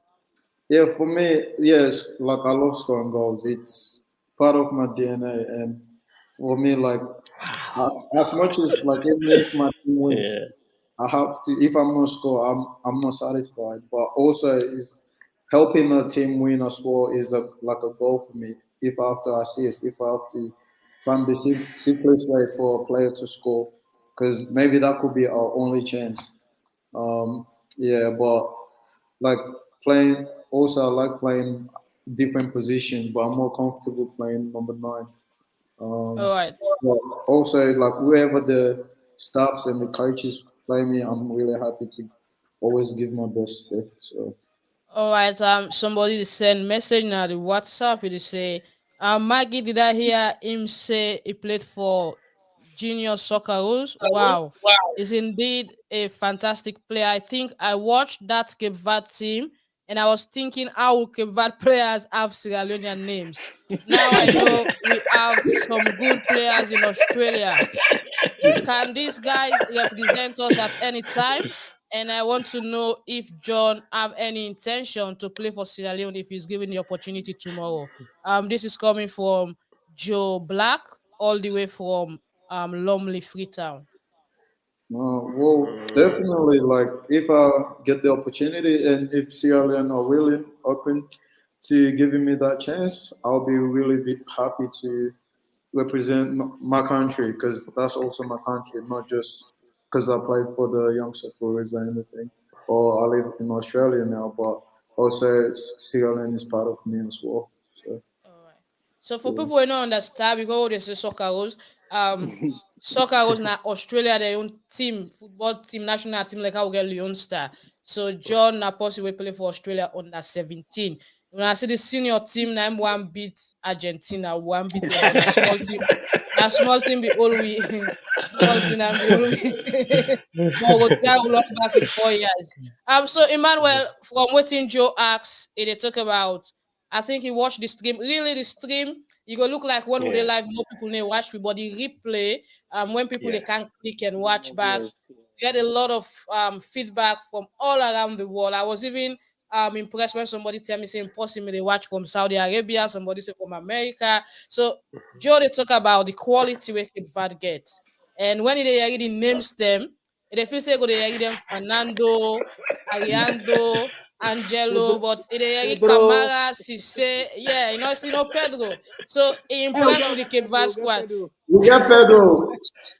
yeah. For me, yes, like I love scoring goals. It's part of my DNA, and for me, like as much as like even if my team wins, Yeah. I have to. If I'm not score, I'm not satisfied. But also, is helping the team win as well is like a goal for me. If I have to assist, if I have to find the simplest way for a player to score, because maybe that could be our only chance. Yeah, but like playing. Also, I like playing different positions, but I'm more comfortable playing number 9. All Um, right. but also, like whoever the staffs and the coaches play me, I'm really happy to always give my best there. So, All right. Somebody send message now the WhatsApp. It say, Maggie, did I hear him say he played for Junior Socceroos? Wow, is indeed a fantastic player. I think I watched that Cape Verde team, and I was thinking, how will Cape Verde players have Sierra Leonean names? Now I know we have some good players in Australia. Can these guys represent us at any time? And I want to know if John have any intention to play for Sierra Leone if he's given the opportunity tomorrow. This is coming from Joe Black, all the way from Lumley Freetown. well, definitely, like if I get the opportunity and if Sierra Leone are really open to giving me that chance, I'll be really happy to represent my country because that's also my country, not just because I played for the young Sakuras or anything, or I live in Australia now, but also Sierra Leone is part of me as well. So All right. So for yeah. people who don't understand, because they say soccer rules, soccer rules na Australia their own team, football team, national team like how we get Leon Star. So John Naposi will play for Australia under 17. When I see the senior team, na one beat Argentina, one beat them, but a small team. Now small team be all we small team and be all we but we try to look back in 4 years. So Emmanuel, from waiting Joe asks, they talk about I think he watched the stream. Really, the stream, you go look like when would they Yeah. live, more people they watch but the replay, when people they Yeah. can't click and watch back, Yes. we had a lot of feedback from all around the world. I was even impressed when somebody tell me saying possibly they watch from Saudi Arabia, somebody say from America. So Joe they talk about the quality we Cape Verde get. And when they already names them, they feel say go they already them Fernando, Ariando, Angelo, Pedro. but it already Pedro. Camara, Cisse, yeah, you know Pedro. So he Hey, we impressed with got the Cape Pedro. Verde We got squad. Pedro. We got Pedro.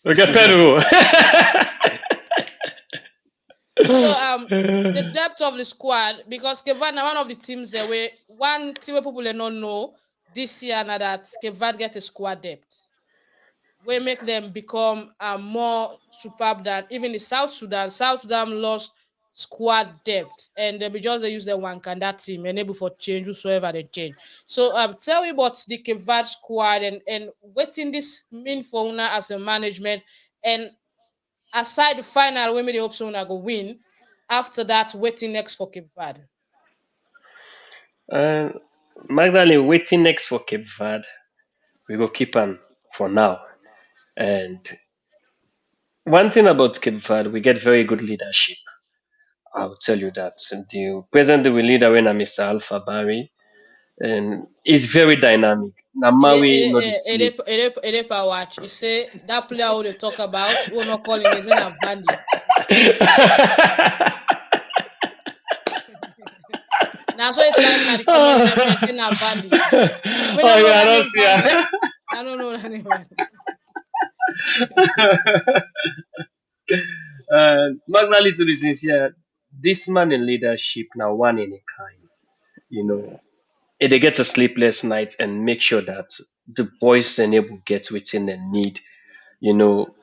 Okay, Peru. So the depth of the squad because Cape Verde are one of the teams that where one team where people they don't know this year now that Cape Verde get a squad depth. We make them become more superb than even the South Sudan. South Sudan lost squad depth and they be just they use the one can that team enable for change whosoever they change. So tell me about the Cape Verde squad and what in this mean for Una as a management and aside the final women the hope so Una go win. After that, waiting next for Cape Verde. uh, Magdalene waiting next for Cape Verde. We go keep on for now. And one thing about Cape Verde, we get very good leadership. I'll tell you that. The present leader when Mr. Alpha Barry, and he's very dynamic. Namawi not the slave. Watch. He say that player who they talk about, who not calling is in a Vandy. Now so the time now the comment section say na Vandy. We Oh don't know yeah, I that don't name see Vandy. ya. I don't know that name Vandy. Magnally, to be sincere, this man in leadership now one in a kind. You know, they get a sleepless night and make sure that the boys and able get within the need. You know,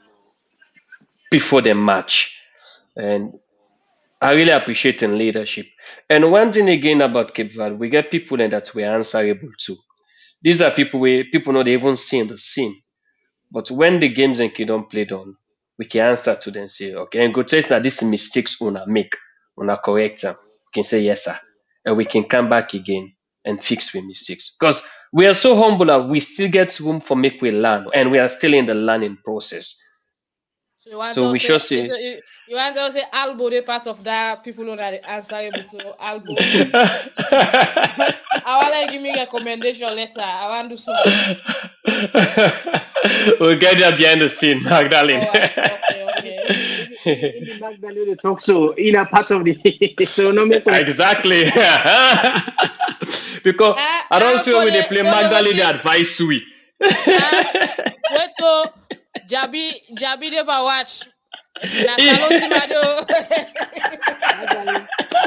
before the match, and I really appreciate in leadership. And one thing again about Cape Verde, we get people in that we're answerable to. These are people where people not even seeing the scene. But when the games and kid don't play on, we can answer to them say, okay, and go test that these mistakes una make, una correct them. We can say yes, sir. And we can come back again and fix we mistakes. Because we are so humble that we still get room for make we learn and we are still in the learning process. So you want So to we say should say you want to say Albo they part of that people who are answerable to Albo. I want to give me a recommendation letter. I want to do something. we'll get there behind the scene, Magdalene. All right. Okay. In the Magdalene talk so in a part of the so no make Exactly. Because I don't see when they play Magdalene, they advise we. Wait till Jabi never watch. Na Salone Timado.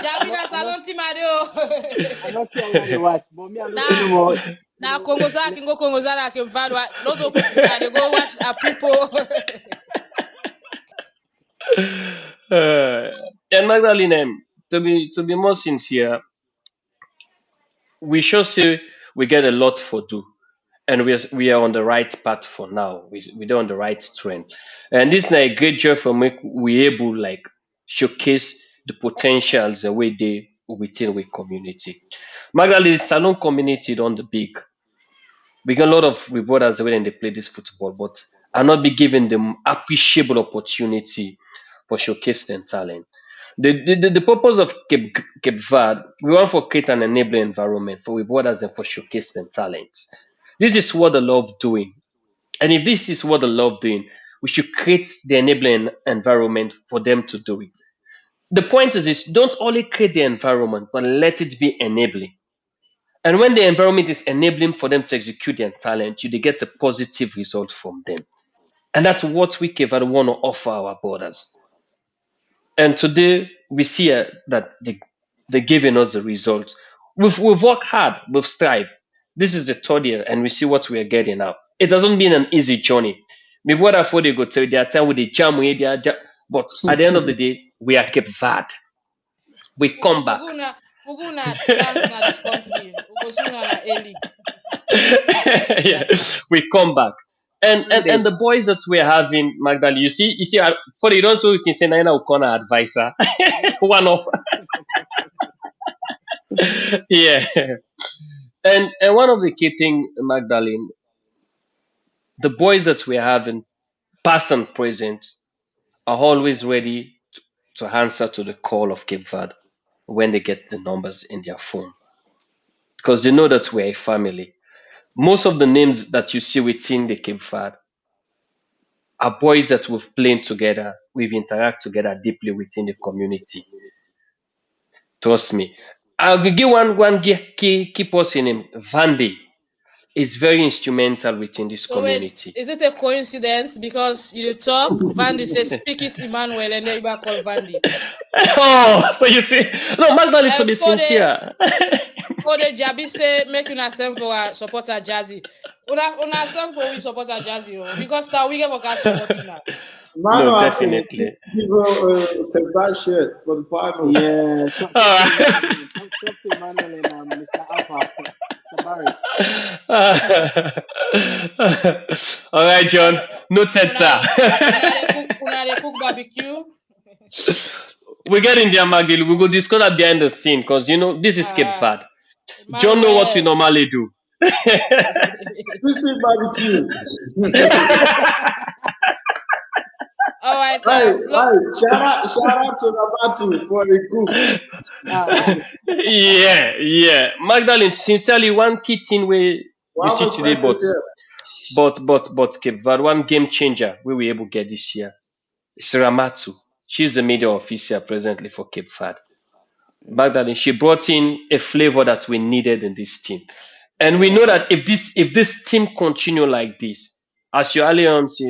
Jabi na Salone Timado. I'm not sure what you watch, but me I'm not no more. Now Congo Sa can go Congo Sa I can find what not to they go watch people. And Magdalene, to be more sincere, we should say we get a lot for do, and we are on the right path for now. We're on the right trend, and this is a great job for make we able like showcase the potentials the way they within we community. Magdalene, Salon community on the big. We get a lot of rewarders when they play this football, but are not be given them appreciable opportunity for showcasing talent. The purpose of Cape Verde, we want for create an enabling environment for rewarders and for showcasing talent. This is what they love doing. And if this is what they love doing, we should create the enabling environment for them to do it. The point is don't only create the environment, but let it be enabling. And when the environment is enabling for them to execute their talent, you they get a positive result from them. And that's what we Cape Verde want to offer our borders. And today we see that they're giving us the results. We've worked hard, we've strived. This is the third year, and we see what we are getting now. It hasn't been an easy journey. Maybe what I thought they go tell their time with the jam, but at the end of the day, we are Cape Verde. We come back. Fuguna chance na this country. Ugosuna na A-League. Yeah, we come back. And the boys that we're having, Magdalene, you see, for the ones who can say Naina Ukona advisor, one of, yeah. And one of the key thing, Magdalene, the boys that we're having, past and present, are always ready to answer to the call of Cape Verde when they get the numbers in their phone, because they know that we're a family. Most of the names that you see within the Cape Verde are boys that we've played together, we've interacted together deeply within the community. Trust me. I'll give one key person in Vandy is very instrumental within this So wait, community. is it a coincidence because you talk Vandy says speak it Emmanuel and then you back call Vandy? Oh, so you see, no, Magdalene, to be sincere. For the Jabi say make una send for a supporter Jazzy. Una send for we supporter Jazzy because now we get for support now. No, definitely. People take that shit for the final. Yeah, talk to Emmanuel and Mr. Alpha, Mr. Barry. All right, John. Noted, sir. Una dey cook barbecue. We get in there, Magdalene. We go discuss that behind the scene because this is Cape Verde. John know what we normally do. Crispy barbecue. All right. Shout out to Nabatu for the cook. Yeah. Magdalene, sincerely, one key thing where you see today, but Cape Verde, one game changer we were able to get this year. It's Ramatu. She's the media officer presently for Cape Verde. Magdalene, she brought in a flavor that we needed in this team. And we know that if this team continue like this, as your alliance,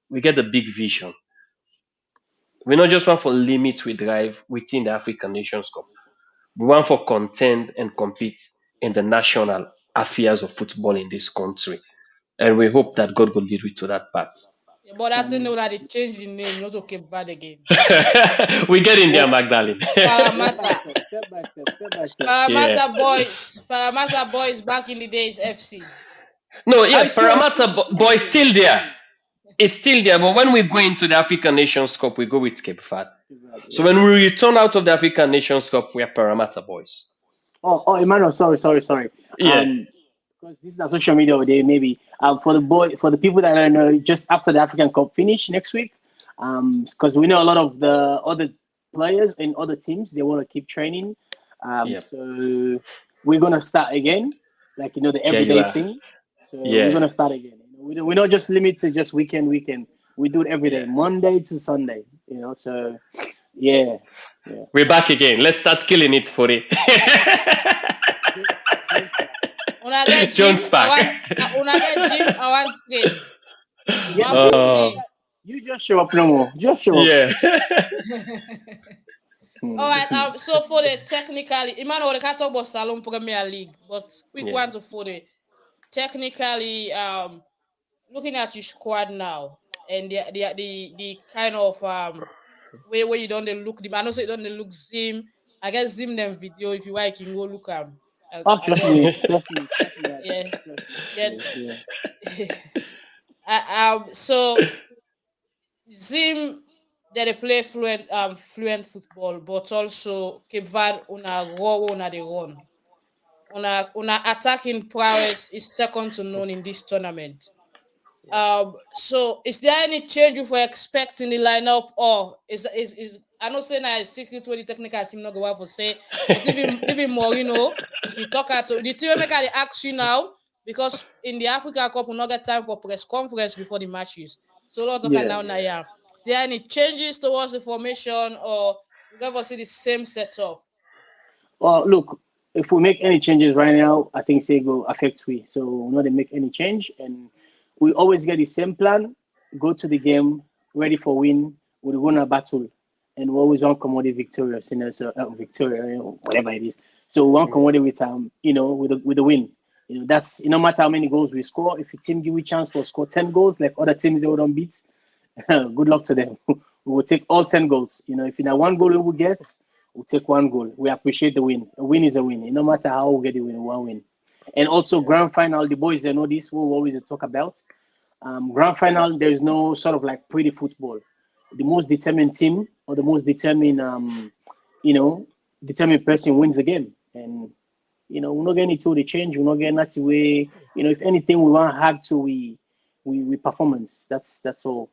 we get a big vision. We not just want for limit we drive within the African Nations Cup. We want for contend and compete in the national affairs of football in this country. And we hope that God will lead we to that path. Yeah, but I didn't know that they changed the name, not to Cape Verde again. We get in there, Magdalene. Paramata. Step by step. Paramata boys back in the days FC. No, yeah, I saw- Paramata boy is still there. It's still there, but when we go into the African Nations Cup, we go with Cape Verde. So when we return out of the African Nations Cup, we are Paramata boys. Oh, Emmanuel, sorry. Yeah. Because this is on social media today, maybe. For the people that don't know, just after the African Cup finish next week, because we know a lot of the other players in other teams, they want to keep training. Yep. So we're gonna start again, like the you everyday are. thing. So Yeah. we're gonna start again. We're not just limited to just weekend. We do it every day, Yeah. Monday to Sunday. So yeah. We're back again. Let's start killing it for it. When I get gym, Jones Park. I want train. You just show up no more. Just show up. Yeah. All right. So for the technically, Emmanuel, we can't talk about Salone Premier League, but quick Yeah. one for the technically, looking at your squad now and the kind of way where you don't look them. I know say you don't look Zim. I guess Zim them video if you like, you can go look them. Trust me. Yeah. So Zim they play fluent football, but also Cape Verde on a they run. On a attacking prowess is second to none in this tournament. So is there any change you were expecting the lineup, or is I know saying a secret where the technical team not go out for say, but even more, if you talk at the team maker they ask you now, because in the Africa Cup we not get time for press conference before the matches. So a lot of now. Is there any changes towards the formation, or we ever see the same setup? Well, look, if we make any changes right now, I think it will affect we. So we're not make any change, and we always get the same plan. Go to the game, ready for win. We win a battle, and we always want commodity victorious. Victoria, whatever it is. So we want commodity with with the win. That's no matter how many goals we score. If a team give we chance to score 10 goals, like other teams they don't beat, good luck to them. We will take all 10 goals. If in a one goal we will get, we'll take one goal. We appreciate the win. A win is a win. No matter how we get the win, we will win. And also grand final, the boys they know this. We'll always talk about. Grand final, there is no sort of like pretty football. The most determined team or the most determined, determined person wins the game. And we're not getting to the change. We're not getting that way. If anything, we want to have to we performance. That's all.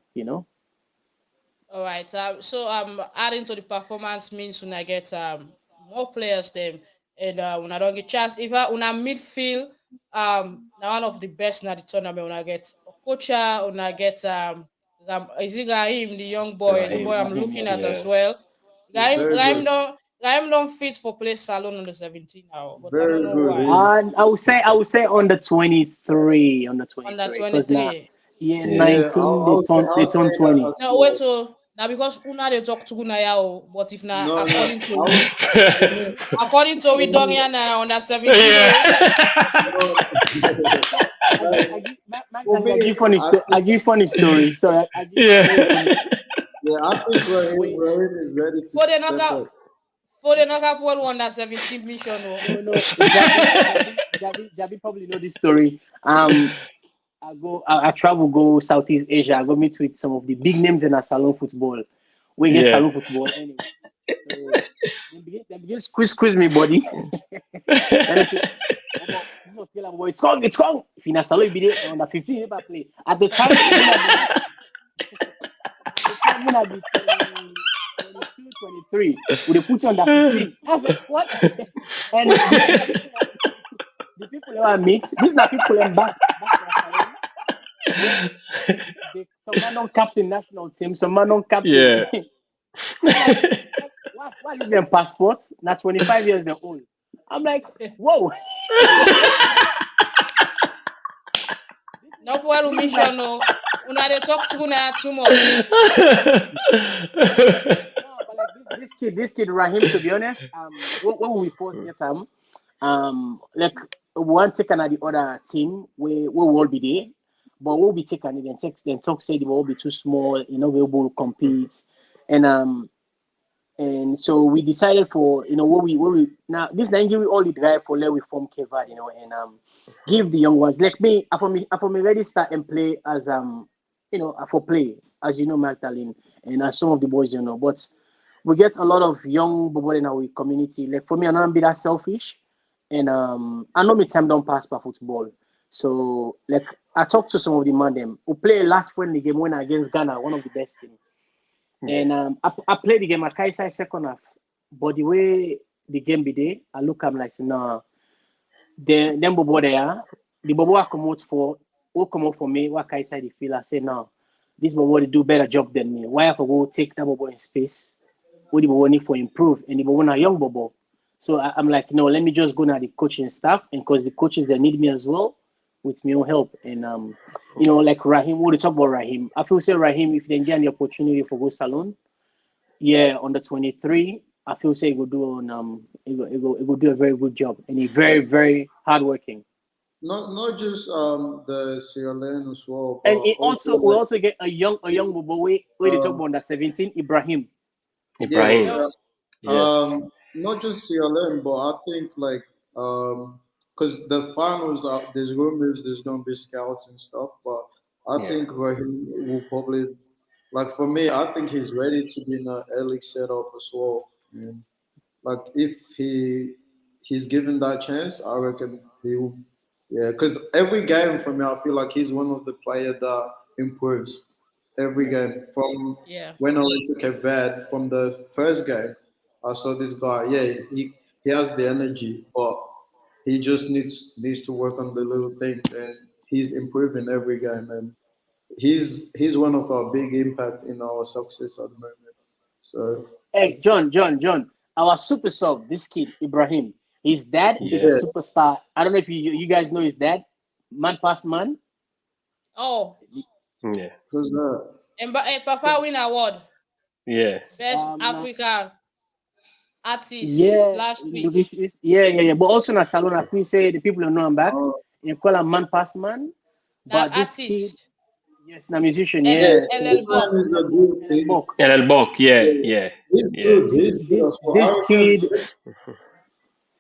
All right. So adding to the performance means when I get more players then, and when I don't get chance, if I when I midfield, now one of the best in the tournament when I get Okocha, when I get is it Rahim, the young boy, is the boy I'm looking at as well. Rahim don't fit for play Salone on the 17 now, but I don't know why. I would say on the 23, on the 23. Yeah, 19, they turn 20. No, wait, so now because una they talk to Gunaya, but if not according to we don't hear now under 17. I give funny story. So I think Rahim is ready to. For the knockout one under 17 mission. No. Jabi probably know this story. I travel, go Southeast Asia. I go meet with some of the big names in our Salone football. We get Salone football anyway. So they begin squeeze me, buddy. It's wrong. If you're in a Salone, be there under 15, you never play. At the time, when I be 22, 23, would they put you under 15? I was like, what? And the people that I meet, these are people in back some man on captain national team, some man on captain. Yeah. Why leave them passports? Now 25 years they're old. I'm like, whoa. No for mission, no. Una they talk to now too much. No, but like this kid Rahim, to be honest, when we first get him, like one taken at the other team, we will all be there, but we'll be taken and then talk say they will be too small, we will compete, and and so we decided for what we now this Nigeria we all the drive for let we form Keva, and give the young ones like me. I for me ready start and play as for play as Magdalene and as some of the boys but we get a lot of young people in our community. Like for me, I'm not be that selfish, and I know my time don't pass by football. So like I talked to some of the man them who play last friendly game when against Ghana, one of the best team. And I played the game at Kaisai second half, but the way the game be there, I look I'm like, no, them bobo there, the bobo I come out for, who come out for me, what Kaisai the feel, I say no, this bobo they do better job than me. Why have I go take that bobo in space? What the bobo need for improve, and the bobo na young bobo. So I'm like, no, let me just go now the coaching staff, and because the coaches they need me as well, with me help. And like Rahim, what we talk about Rahim. I feel say Rahim, if they get the opportunity for go Salone, on the 23, I feel say he will do on he will do a very good job, and he's very, very hardworking. Not just the Sierra Leone as well, but And it also we like also get a young boy where they talk um, about under 17, Ibrahim. yeah, Ibrahim. No, Yes. not just CLM, but I think like because the finals are there's rumors there's gonna be scouts and stuff, but I Yeah. think Raheem will probably like for me, I think he's ready to be in the A-League setup as well. And like if he's given that chance, I reckon he will. Yeah, because every game for me, I feel like he's one of the players that improves every game. From yeah. when I went to Cape Verde, from the first game, I saw this guy. Yeah, he has the energy, but he just needs to work on the little things, and he's improving every game. And he's one of our big impact in our success at the moment. So Hey, John, our super sub, this kid, Ibrahim, his dad is a Yeah. yeah, superstar. I don't know if you guys know his dad, man past man. Oh, Yeah. who's that? and Papa So, win award Yeah. best Africa artist yeah, last week. yeah. But also na Salone, I think say the people don't know him back. Uh, You call him man past man. Now But this kid, artist yes, na musician, yeah, LL yeah. LL So this man Buck. is a good. and Bok. And El Bok. Yeah. Yeah, Yeah. he's Yeah. good. He's This good this as well. this I reckon kid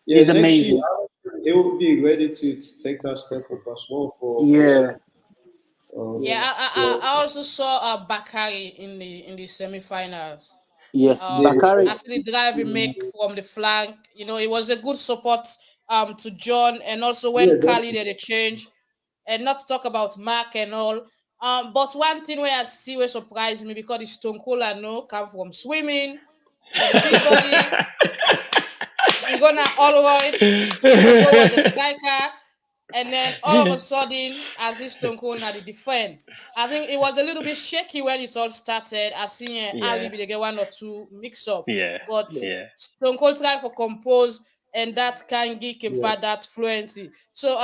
yeah, is next year amazing. I reckon he will be ready to take that step up as well for Yeah, A. Yeah, yeah. I So also saw Bakari in the semifinals. Yes, yeah, Bakari. I see the drive he make from the flank. It was a good support to John, and also yeah, when Kali did a change, and not to talk about Mark and all. But one thing where I see where surprised me because the Stone Cold I know come from swimming, the big body. We're gonna Allroyd. Stone Cold was the striker, and then all of a sudden, as if Stone Cold now the defend. I think it was a little bit shaky when it all started. I seen Ali Yeah. be they get one or two mix up, Yeah. but Yeah. Yeah. Stone Cold try for compose, and that can give him yeah, that fluency. So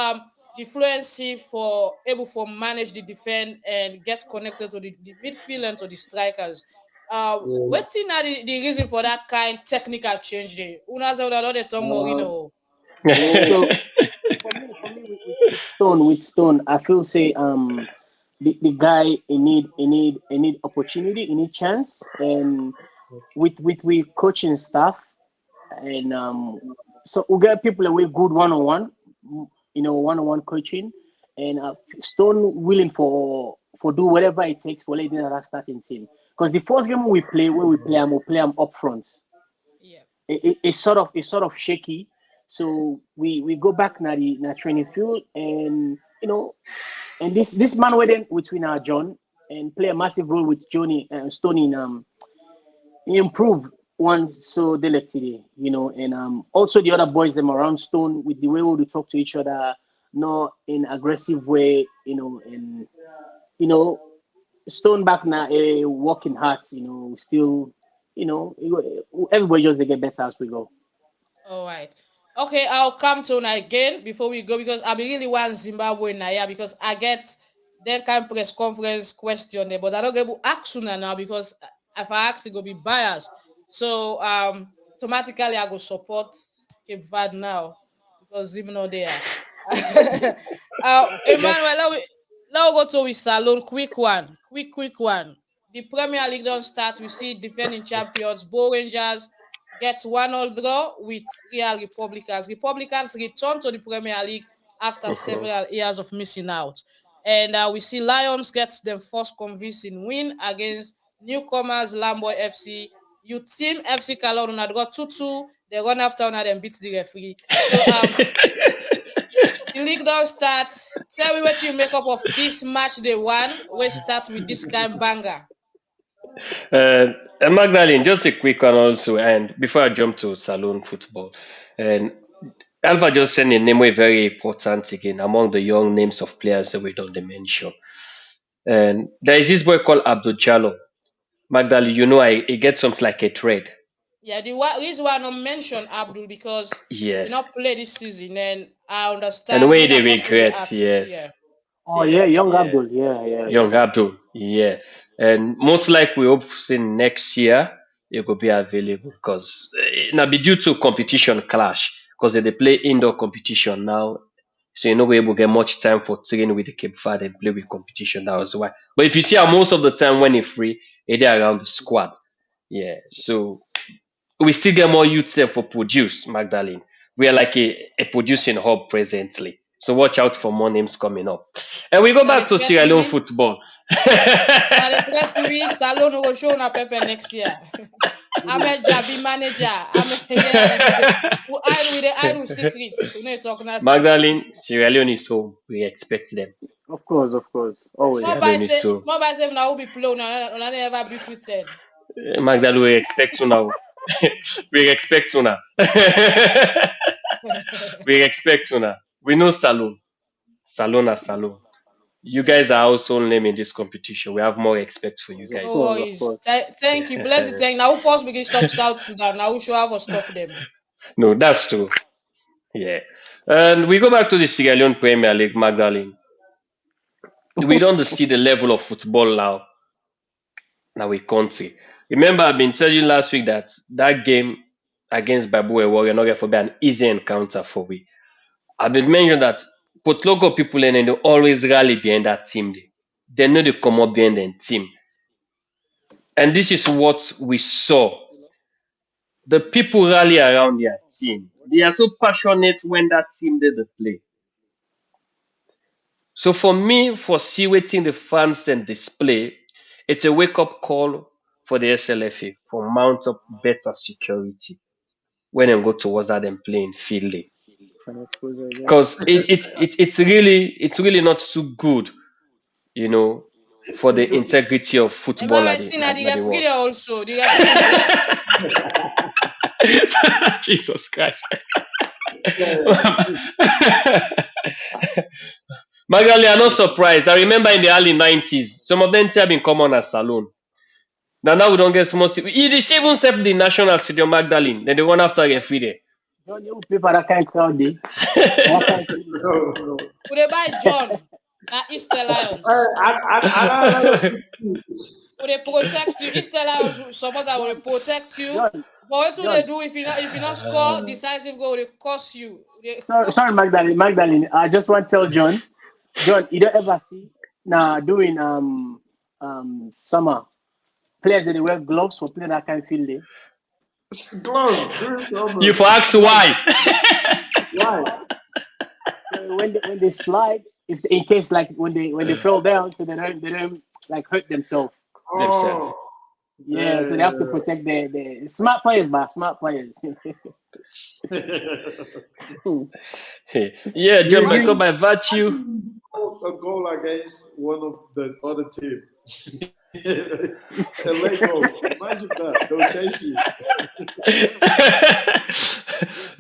the fluency for able for manage the defense and get connected to the midfield and to the strikers. yeah. What thing are the reason for that kind technical change there? Una say una don dey turn Uh, Mourinho. well, So for me with Stone, I feel say the guy he need opportunity, he need chance, and with we coaching staff and so we get people away good one-on-one, one-on-one coaching, and Stone willing for do whatever it takes for leading that starting team. Because the first game we play him up front. Yeah. It's sort of shaky. So we go back na the na training field, and and this man within between our John and play a massive role with Johnny and Stone in he improved one so delicately, and also the other boys them around Stone with the way we talk to each other, not in aggressive way, and you know Stone back now a working hard, still, everybody just they get better as we go. All right. Okay, I'll come to una again before we go because I be really want Zimbabwe now, yeah, because I get then can press conference question there, but I don't get to ask una now because if I ask, it go be biased. So automatically I go support Cape Verde now because even though they are. Emmanuel, let we go to with Salone. Quick one. Quick one. The Premier League don't start. We see defending champions, Bo Rangers, get 1-0 draw with Real Republicans. Republicans return to the Premier League after several years of missing out. And we see Lions get their first convincing win against newcomers Lamboy FC. You team FC Salone had got 2-2. They run after one of them beat the referee. So the league don't start. Tell me what you make up of this match they won. We start with this kind banger. Magdalene, just a quick one also, and before I jump to Salone football, and Alpha just said a name way very important again among the young names of players that we don't mention. And there is this boy called Abdul Jallo. Magdalene, I get something like a trade. Yeah, the reason why I don't mention Abdul because Yeah. he not play this season, and I understand. And the way they regret, yes. Yeah. Oh yeah, young Abdul, yeah. Young Abdul, yeah. And most likely we hope in next year it will be available because now be due to competition clash because they play indoor competition now, so we able to get much time for training with the Cape Verde and play with competition. That was why. But if you see how most of the time when it's free, they around the squad. Yeah, so we still get more youth there for produce, Magdalene. We are like a producing hub presently. So watch out for more names coming up. And we go back to Sierra Leone football. Salone will show na Pepe next year. I'm a Jabi manager. I will secrets. Magdalene, Sierra Leone is home. We expect them. Of course. Always. More by them now will be blown. I never beat with 10. Magdalene, we expect you now. We expect una. We expect una. We know Salone. Salone. You guys are household name in this competition. We have more respect for you guys. No worries. Thank you. Bless the thing. Now first begin stop South Sudan. Now we should have to stop them. No, that's true. Yeah. And we go back to the Sierra Leone Premier League, Magdalene. We don't see the level of football now in our country. Remember, I've been telling you last week that game against Babu Warrior not going to be an easy encounter for we. I've been mentioning that but local people and they always rally behind that team. They know they come up behind their team. And this is what we saw. The people rally around their team. They are so passionate when that team did the play. So for me, for see waiting the fans then display, it's a wake-up call for the SLFA for mount up better security when they go towards that and playing field. Because it's really not too good, for the integrity of football. Also, Jesus Christ. Magali, I'm not surprised. I remember in the early 90s, some of them have been common as Salone. Now we don't get small. You even set the national stadium, Magdalene. Then they run after a referee. John, you people that kind of crowd. Could they buy John at Easter Lions? Would they protect you? Easter Lions suppose I will protect you. John, but what will they do if you not score decisive goal? They cost you. Sorry, Magdalene. I just want to tell John, you don't ever see now doing summer players that they wear gloves for playing that kind of field. Gloves. You for ask why? Why? So when they slide, if in case like when they fall down, so they don't like hurt themselves. Oh. Yeah, so they have to protect the smart players, smart players. Yeah, John, because by virtue. A goal against one of the other team. A late goal. Imagine that. They'll chase you.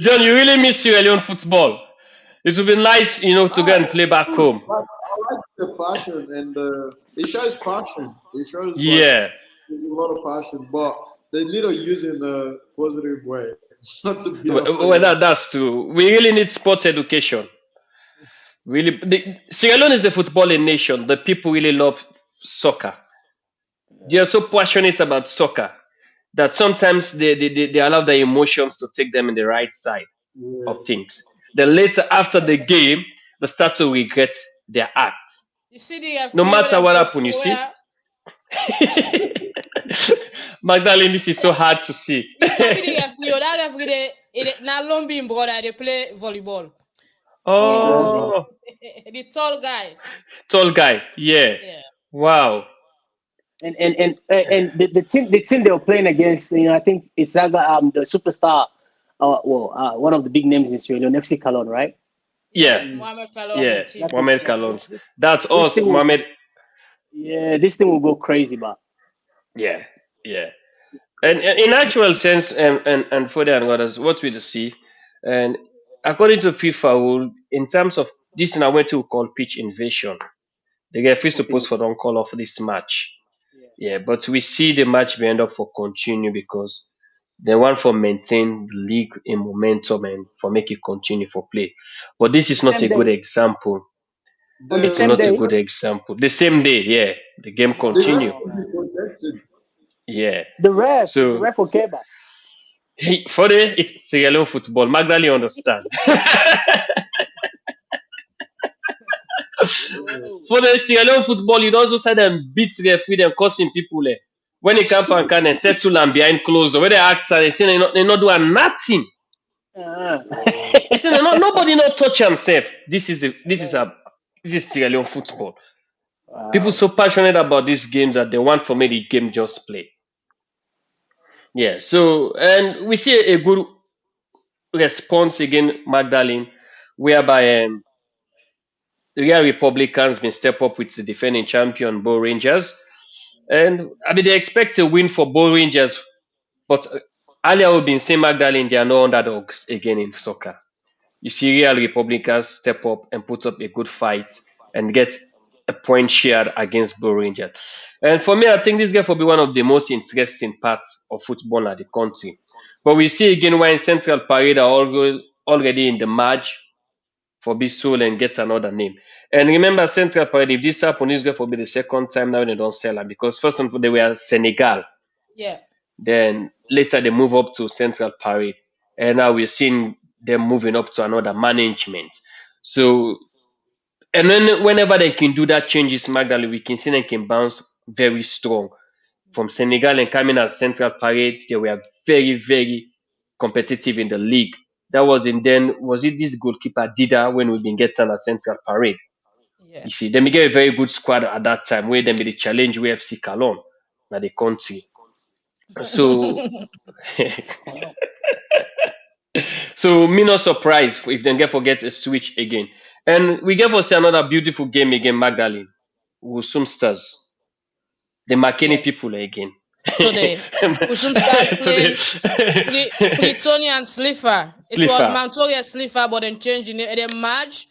John, you really miss Sierra Leone football. It would be nice, to go and play back home. I like the passion and it shows passion. It shows a lot of passion, but they need to use it in a positive way. Not to be well, that's true. We really need sports education. Really, Sierra Leone is a footballing nation. The people really love soccer. They are so passionate about soccer that sometimes they allow their emotions to take them in the right side Yeah. of things. Then later, after the game, they start to regret their act. You see the No referee when matter them what go happened, you to see. where Magdalene, this is so hard to see. you sabi the referee, or that referee na Lombin brother, they play volleyball. The strong guy. Oh, The tall guy. tall guy. Yeah. Yeah. Wow. And the team they were playing against, I think it's the superstar, one of the big names in Sierra Leone, FC Cologne, right? Yeah. Yeah. Mm. Mohamed Kalon Yeah. and team. Exactly. Mohamed So Kalons. That's this us, thing will, Mohamed. yeah, this thing will go crazy, but Yeah. Yeah. And in actual sense, and for the and others, what we see, and according to FIFA rule, in terms of this, now what we call pitch invasion, the referee supposed okay, for don't call off this match. yeah. Yeah, but we see the match be end up for continue because they want for maintain the league in momentum and for make it continue for play. But this The is not same a good day, example. on the It's same not a day. good example. The same day, yeah, the game The ref continue. Oh should be man, protected. Yeah. the So ref Okeba. hey, for the it's Sierra Leone football. Magdalene understand. Whoa. For the Sierra Leone football, you also say them beat referee them causing people when they come and can settle and behind closed door. When they act and they say they not doing nothing. Uh, Oh. They say nobody not touch himself. man. This is Sierra Leone football. People Wow. so passionate about these games that they want for me the game just play. Yeah. So and we see a good response again, Magdalene, whereby the Real Republicans been step up with the defending champion Bo Rangers. And I mean they expect a win for Bo Rangers, but earlier we've been saying Magdalene they are no underdogs again in soccer. You see Real Republicans step up and put up a good fight and get a point shared against Blue Rangers. And for me, I think this game will be one of the most interesting parts of football at the country. But we see again when Central Parade are already in the match for Bisoul and get another name. And remember, Central Parade, if this happens, this game will be the second time now they don't sell her because first of all, they were Senegal. Yeah. Then later they move up to Central Parade, and now we're seeing them moving up to another management. So, and then whenever they can do that changes, Magdalene, we can see them can bounce very strong. From Senegal and coming as Central Parade, they were very, very competitive in the league. That was in then, was it this goalkeeper Dida when we've been getting at Central Parade? Yeah. You see, they get a very good squad at that time where they made the challenge UFC Calon, na the country. So Wow. So me not surprised if they get forget a switch again. And we get for see another beautiful game again, Magdalene. Wusum Stars. The Makeni Yeah. people again. So the Usum Stars So playing Plutonian and Slipher. It was Slipher. Montoya Slipher, but then changing it. They merge.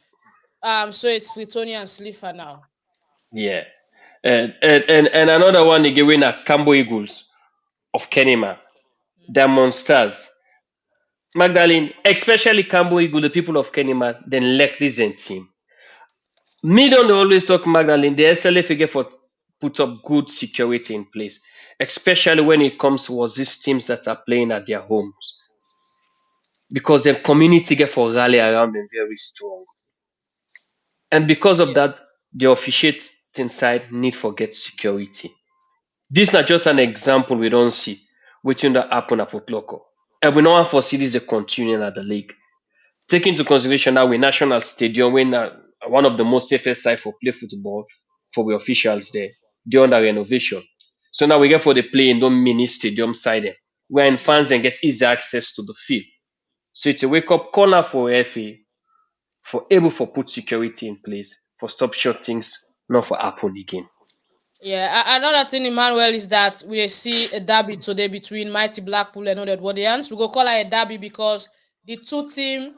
So it's Plutonian and Slipher now. Yeah. And another one again win at Cambo Eagles of Kenema. They're monsters. Magdalene, especially Cambo Eagle, the people of Kenema, then like this team. Me don't always talk Magdalene. The SLA figure for put up good security in place, especially when it comes towards these teams that are playing at their homes, because the community get for rally around them very strong, and because of Yeah. that, the officiating side need for get security. This is not just an example we don't see waiting that happen at Loco, and we don't foresee this a continuing at the league. Take into consideration that we national stadium when one of the most safest site for play football for the officials there, they're under renovation. So now we get for the play in don't mini stadium side there, where Yeah. fans and get easy access to the field. So it's a wake up corner for FA for able for put security in place for stop short things not for happen again. Yeah, another thing, Emmanuel, is that we see a derby today between Mighty Blackpool and Oded Wardians. We go call it a derby because the two team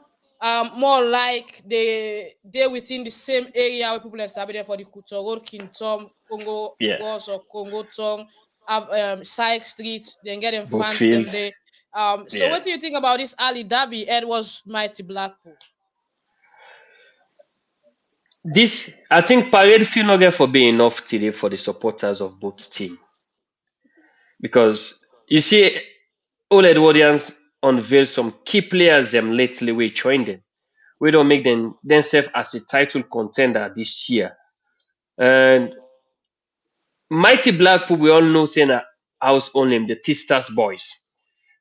more like they within the same area where people are established for the Kutoro, Kintom, Congo Yeah, Cross or Congo Tong, have Syke Street, then get them fans them Brookfield. there. So Yeah. what do you think about this early derby? It was Mighty Blackpool. this I think parade feel not get for be enough today for the supporters of both team because you see all Edwardians unveil some key players them lately we join them. We don't make them themselves as a title contender this year. And Mighty Blackpool we all know saying a house on them, the Tistas boys.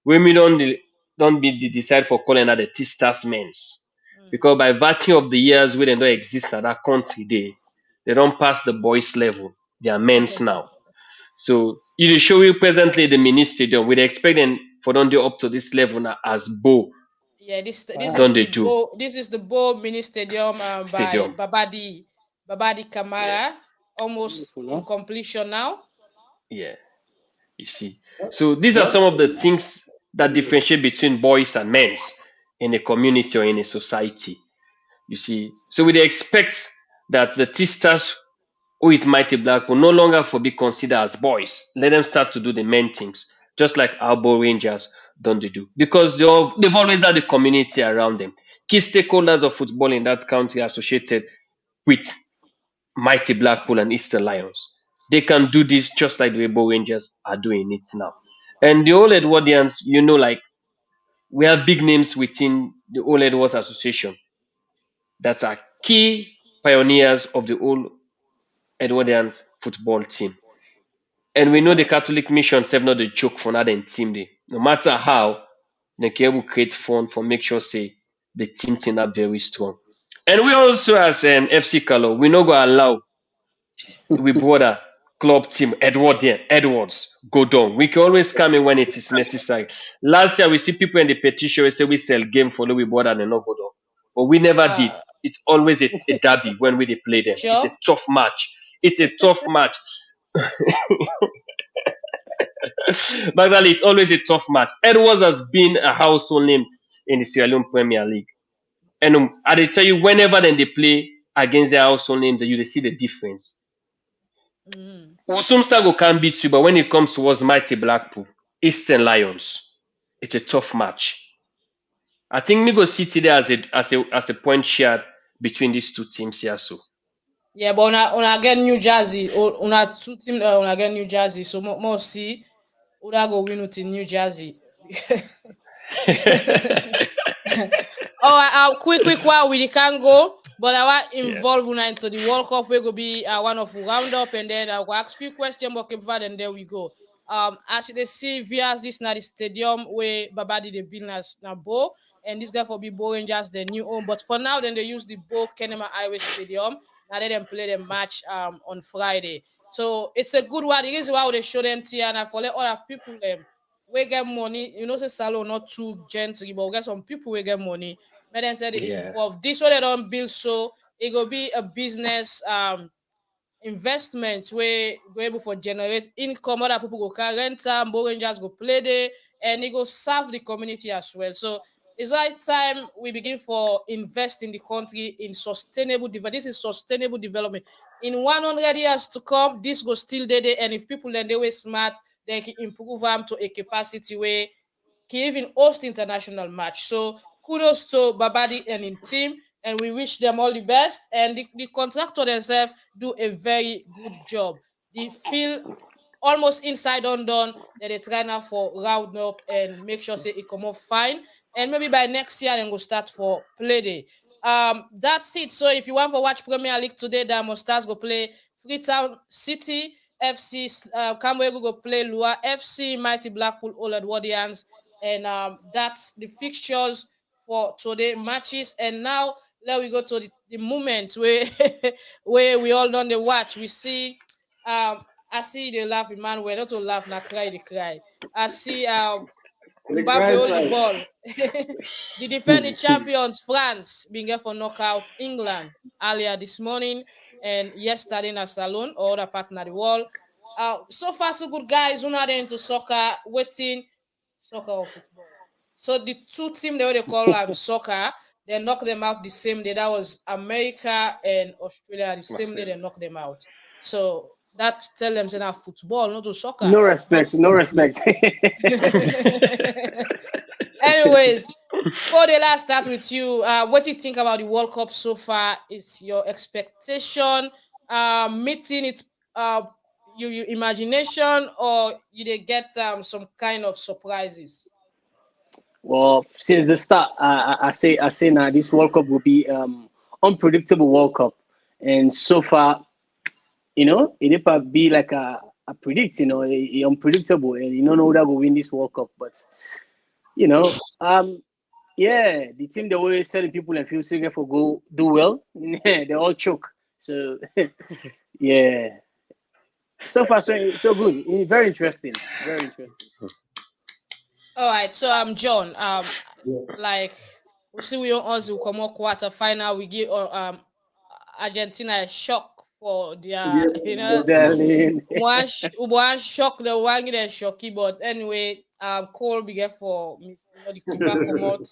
When we don't be the decide for calling that the Tistas men's. Because by virtue of the years we don't exist at that country they don't pass the boys level. They are men's now. So it will show you presently the mini stadium. We'd expect them for don't do up to this level now as Bo Yeah, this don't they do This is the Bo Mini Stadium by stadium. Babadi Kamara, almost Beautiful, in no? completion now. Yeah, you see. So these are some of the things that differentiate between boys and men's in a community or in a society. You see. So we expect that the Tistas who is Mighty Black will no longer for be considered as boys. Let them start to do the men things, just like Albo Rangers don't they do. Because they've always had the community around them. Key stakeholders of football in that country associated with Mighty Blackpool and Eastern Lions. They can do this just like the Rainbow Rangers are doing it now. And the Old Edwardians, like we have big names within the Old Edwards Association that are key pioneers of the Old Edwardians football team. And we know the Catholic mission serve not the joke for another team day. No matter how, they can able create fund for make sure say the team turn up very strong. And we also as FC Color, we no go allow we brother club team Edwards go down. We can always come in when it is necessary. Last year we see people in the petition we say we sell game for we brother and not go down. But we never did. It's always a derby when we play them. It's a Sure. tough match. It's a tough match. Magdalene, it's always a tough match. Edwards has been a household name in the Sierra Leone Premier League. And I tell you, whenever then they play against their household names, you see the difference. Usumstago can beat you, but when it comes towards Mighty Blackpool, Eastern Lions, it's a tough match. I think me go see today as a point shared between these two teams here. So Yeah, but una get New Jersey. Una two team una get New Jersey. So more see una go win it in New Jersey. Quick while we can go, but I want involve una into the World Cup. We go be one of roundup, and then I'll ask few questions about Cape Verde, and there we go. As they see via this na the stadium where Babadi the business na Bo, and this guy for be Bo Rangers the new home. But for now, then they use the Bo Kenema Highway Stadium. Now let them play the match on Friday. So it's a good one. The reason why they show them here and for let other people we get money. Say Salone not too gently, but we get some people we get money. But then said they involved. This way they don't build, so it will be a business investment where go able for generate income. Other people go can rent them, Bo Rangers go play there, and it go serve the community as well. So it's like time we begin for invest in the country in sustainable development. This is sustainable development. In 100 years to come, this go still there, and if people then they were smart, they can improve them to a capacity where can even host international match. So kudos to Babadi and in team, and we wish them all the best. And the contractor themselves do a very good job. They feel almost inside undone that they try now for round up and make sure say it come up fine. And maybe by next year then go start for play day. That's it. So if you want to watch Premier League today, Diamond Stars go play Freetown City FC, Cambodia go play Lua FC, Mighty Blackpool, Old Edwardians, and that's the fixtures for today matches. And now let we go to the moment where where we all done the watch. We see I see they laugh, Emmanuel, not to laugh, not cry, they cry. I see Mbappe hold the ball. The defending champions, France, being here for knockout England earlier this morning and yesterday in Salone or other partner of the world. So far, so good, guys. Who are into soccer, waiting soccer or football. So the two teams they call soccer, they knock them out the same day. That was America and Australia. The same day they knock them out. So that tell them say now football, not to soccer. No respect. Anyways, For the last start with you, what do you think about the World Cup so far? Is your expectation meeting its your imagination, or you they get some kind of surprises? Well, since the start, I say now this World Cup will be unpredictable World Cup, and so far, it did be like a predict, unpredictable, and you don't know who that will win this World Cup. But you know, yeah, the team that always telling people and feel sick for go do well, they all choke. So yeah, so far so good. Very interesting. Very interesting. All right, so John, Yeah, like we see we on us will come out quarter final. We give Argentina a shock for their yeah, Darling. one shock the one get shocky, but anyway, Cole be get for the keeper come out.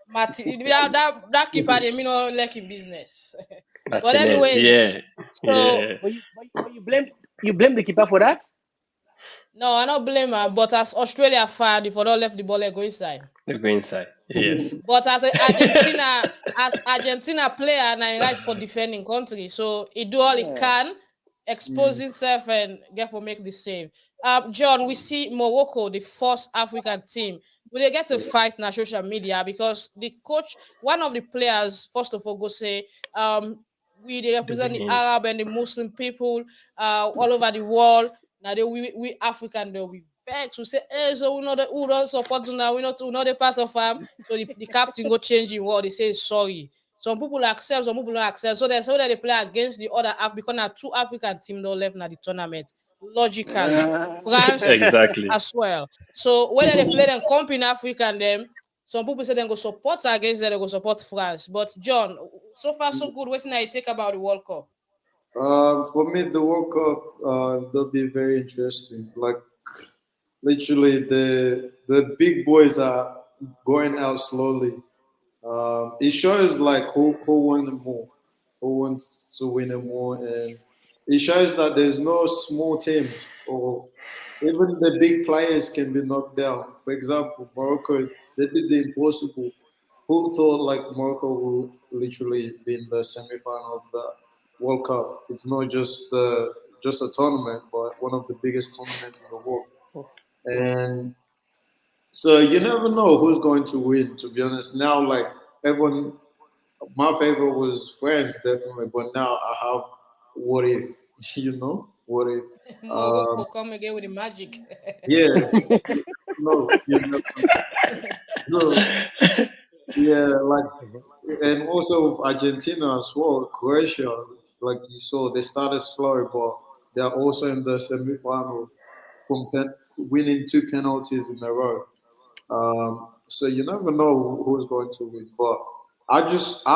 Martin that keeper they mean no like in business. But Martinez, anyways, yeah, so yeah, But you blame the keeper for that? no, I don't blame her. But as Australia fan, if I don't left the ball go inside. they go inside. Yes, But as Argentina player, and I right for defending country, so he do all he Yeah. can, expose mm, himself and get for make the save. John, we see Morocco, the first African team. Will they get to fight on social media because the coach, one of the players, first of all, go say, we they the represent the winning. Arab and the Muslim people all over the world. Now we African though we vex. We say, hey, so we know that who don't support you now. We not the part of so the captain go change in what they say sorry. Some people accept, some people don't accept. So they they play against the other half because now two African team don't left now the tournament. Logically. Uh, France Exactly. as well. So whether they play them comp in Africa and them, some people say they go support against them, they go support France. But John, so far so good. What I take about the World Cup? For me, the World Cup will be very interesting. Like literally, the big boys are going out slowly. It shows like who won the more, who wants to win the more, and it shows that there's no small teams or even the big players can be knocked down. For example, Morocco, they did the impossible. Who thought like Morocco will literally be in the semi-final of the World Cup? It's not just a tournament, but one of the biggest tournaments in the world. And so you never know who's going to win. To be honest, now like everyone, my favorite was France definitely, but now I have what if? What if? Morocco come again with the magic. Yeah, no, so yeah, like, and also with Argentina as well, Croatia, like you saw, they started slow, but they're also in the semi-final from winning two penalties in a row. So you never know who's going to win, but I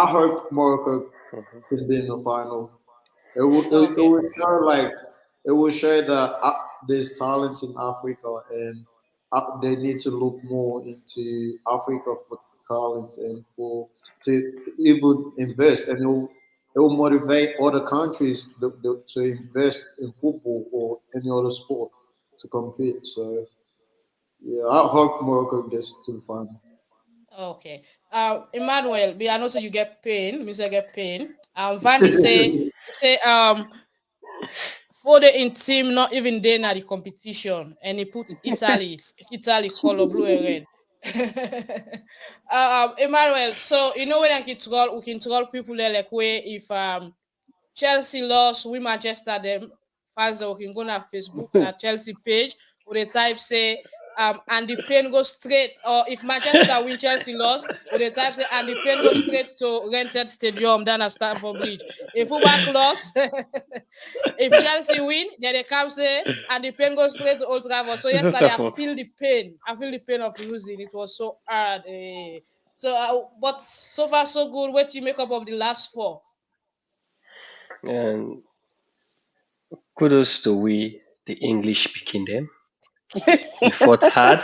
hope Morocco can be in the final. It Okay. will show like it will show that there's talent in Africa and they need to look more into Africa for talent and for to even invest, and it will motivate other countries to invest in football or any other sport to compete. So yeah, I hope Morocco gets to the final. Okay. Emmanuel, I know so you get pain. Me say get pain. Vandy say for the in team not even there na the competition and he put Italy color blue and red. Emmanuel, so you know when we can troll people there like way if Chelsea lost, we Manchester them fans that can go on Facebook na Chelsea page where they type say and the pain goes straight or if Manchester win Chelsea lost, where they type say and the pain goes straight to rented stadium down at Stamford Bridge. If Fullback lost, if Chelsea win, then they come say and the pain goes straight to Old Trafford. So yesterday I Stafford. feel the pain. I feel the pain of losing. It was so hard. So but so far so good. What do you make up of the last four? And kudos to we, the English speaking them. We fought hard,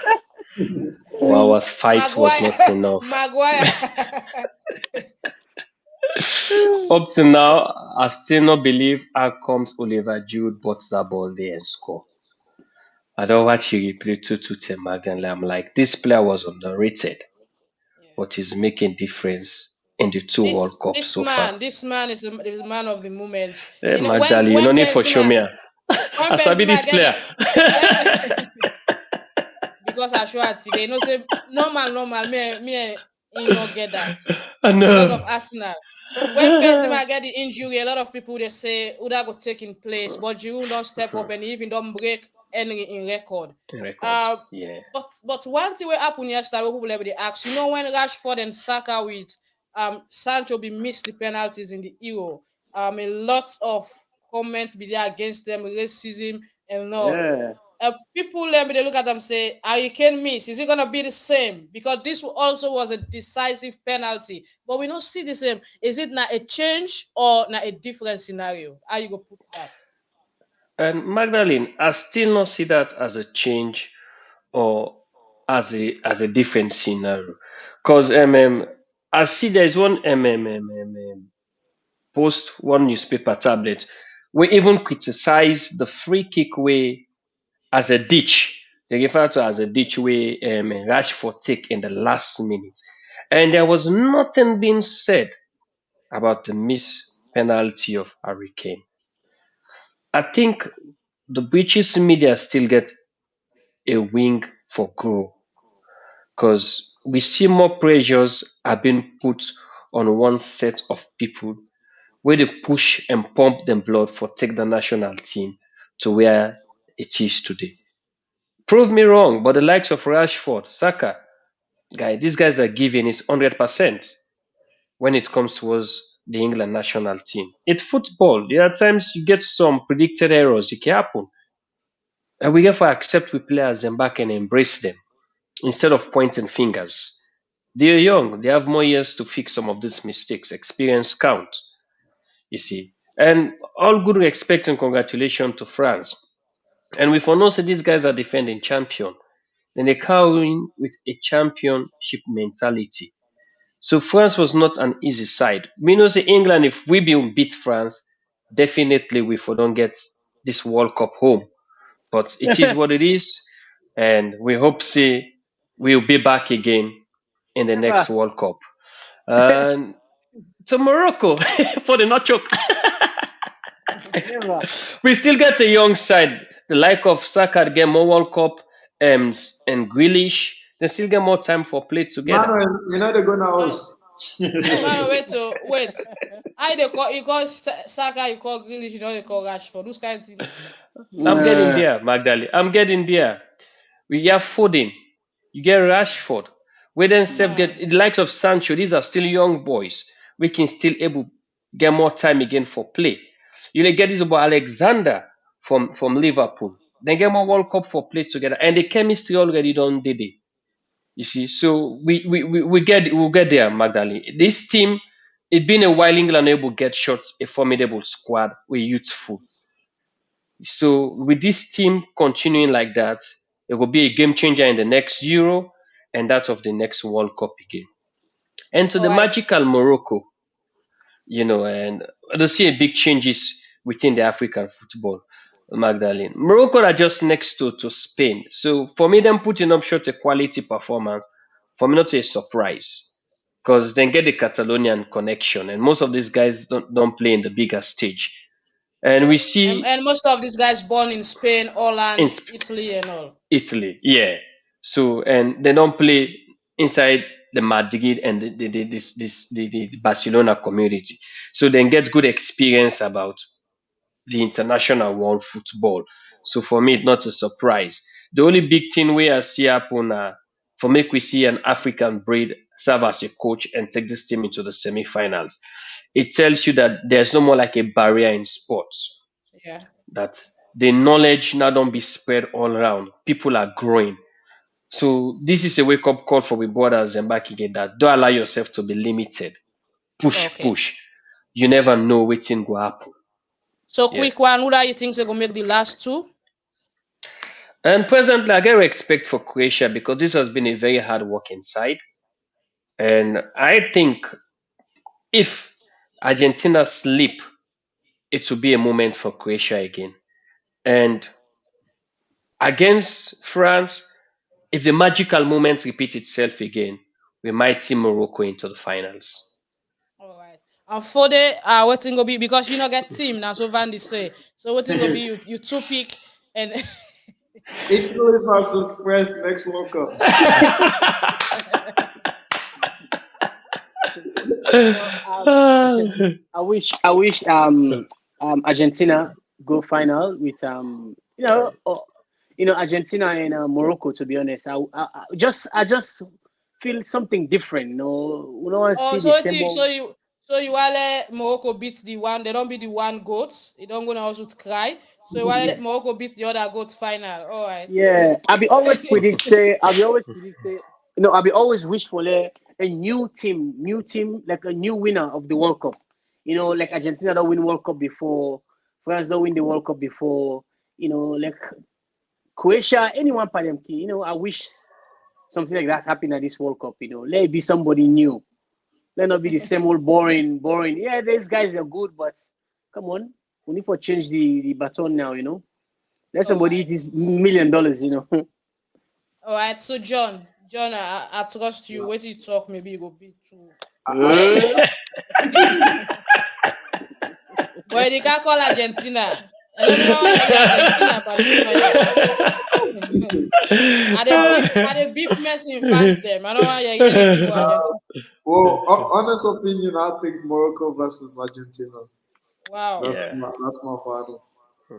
but our fight was Maguire, not enough. Maguire. Up to now, I still not believe how comes Oliver Jude bought that ball there and score. I don't watch you replay 2-2 Magan. I'm like, this player was underrated. Yeah. but he's making difference in the two World Cups so far. This man is the man of the moment. Hey, You know, Magdali, you no need for show me. when I sabi Benzema this get player. it, because I sure at you know say normal me he not get that I because know. of Arsenal. When Benzema get the injury, a lot of people they say Uda go take in place, but Giroud don't step up and even don't break any in record. Record. Uh, Yeah. but one thing will happen yesterday, people will be ask, you know, when Rashford and Saka with Sancho be missed the penalties in the Euro, a lot of comments be there against them, racism and all. Yeah. People let me they look at them say, "Are you can miss? Is it gonna be the same?" Because this also was a decisive penalty, but we don't see the same. Is it not a change or not a different scenario? How you go put that? And Magdalene, I still not see that as a change or as a different scenario. Because I see there is one post, one newspaper tablet, we even criticize the free kick way as a ditch. They refer to as a ditch way Rashford take in the last minute. And there was nothing being said about the missed penalty of Harry Kane. I think the British media still get a wing for grow because we see more pressures are being put on one set of people where they push and pump them blood for take the national team to where it is today. Prove me wrong, but the likes of Rashford, Saka, these guys are giving it 100% when it comes towards the England national team. It's football. There are times you get some predicted errors. It can happen. And we therefore accept we players and back and embrace them instead of pointing fingers. They're young. They have more years to fix some of these mistakes. Experience count, you see. And all good respect and congratulations to France. And we for know say these guys are defending champion. Then they come in with a championship mentality. So France was not an easy side. We know say England, if we beat France, definitely we for don't get this World Cup home. But it is what it is, and we hope see we'll be back again in the next Never. World Cup. And to Morocco for the not choke. Never. We still get a young side, the like of Saka get more World Cup and Grealish. They still get more time for play together. Manuel, you know they're gonna No, host. man, wait. I they call you call Saka, you call Grealish, you know they call Rashford. Who's kind of thing? I'm getting Nah. there, Magdali. I'm getting there. We have Foden. You get Rashford. We then self Nah. get the likes of Sancho. These are still young boys. We can still able get more time again for play. You get this about Alexander from Liverpool. Then get more World Cup for play together. And the chemistry already done did it. You see, so we'll get there, Magdalene. This team, it been a while England able to get shots, a formidable squad. We're youthful. So with this team continuing like that, it will be a game changer in the next Euro and that of the next World Cup again. And to Oh, the I magical Morocco, and to see a big changes within the African football, Magdalene. Morocco are just next to Spain. So for me, them putting up short a quality performance, for me not a surprise. Because then get the Catalonian connection, and most of these guys don't play in the bigger stage. And we see and most of these guys born in Spain, in Holland, Italy, and all. Italy, yeah. So and they don't play inside the Madrid and the Barcelona community. So they get good experience about the international world football. So for me, it's not a surprise. The only big thing we are see happen for make we see an African breed serve as a coach and take this team into the semi-finals. It tells you that there's no more like a barrier in sports. Yeah. That the knowledge now don't be spread all around. People are growing. So this is a wake up call for we brothers and back again that don't allow yourself to be limited. Push, Okay. push. You never know what thing will happen. So Yeah. quick one, who do you think is gonna make the last two? And presently, I get respect for Croatia because this has been a very hard working side. And I think if Argentina sleep, it will be a moment for Croatia again. And against France, if the magical moment repeats itself again, we might see Morocco into the finals. All right. And for the what thing go be because you know get team now, so Van say. So what thing go be you two pick and Italy versus France next World Cup. I wish Argentina go final with Argentina and Morocco. To be honest, I just feel something different. We don't want to see the same. So you want let Morocco beat the one, they don't beat the one goats, they don't go now also to cry. So you want let Morocco beat the other goats final. All right. Yeah, I'll be always predict say, I'll be always wish for a new team, like a new winner of the World Cup. Like Argentina don't win World Cup before, France don't win the World Cup before, like Croatia, anyone for them key. I wish something like that happened at this World Cup, let it be somebody new. Let not be the same old boring. Yeah, these guys are good, but come on, we need to change the baton now, Let somebody eat this $1 million, All right, so John, I trust you. What you talk, maybe you go be true. Boy, they can't call Argentina. I don't know Argentina, but I the beef Messi in fans them. I don't want anything for Argentina. Well, honest opinion, I think Morocco versus Argentina. Wow, that's my final.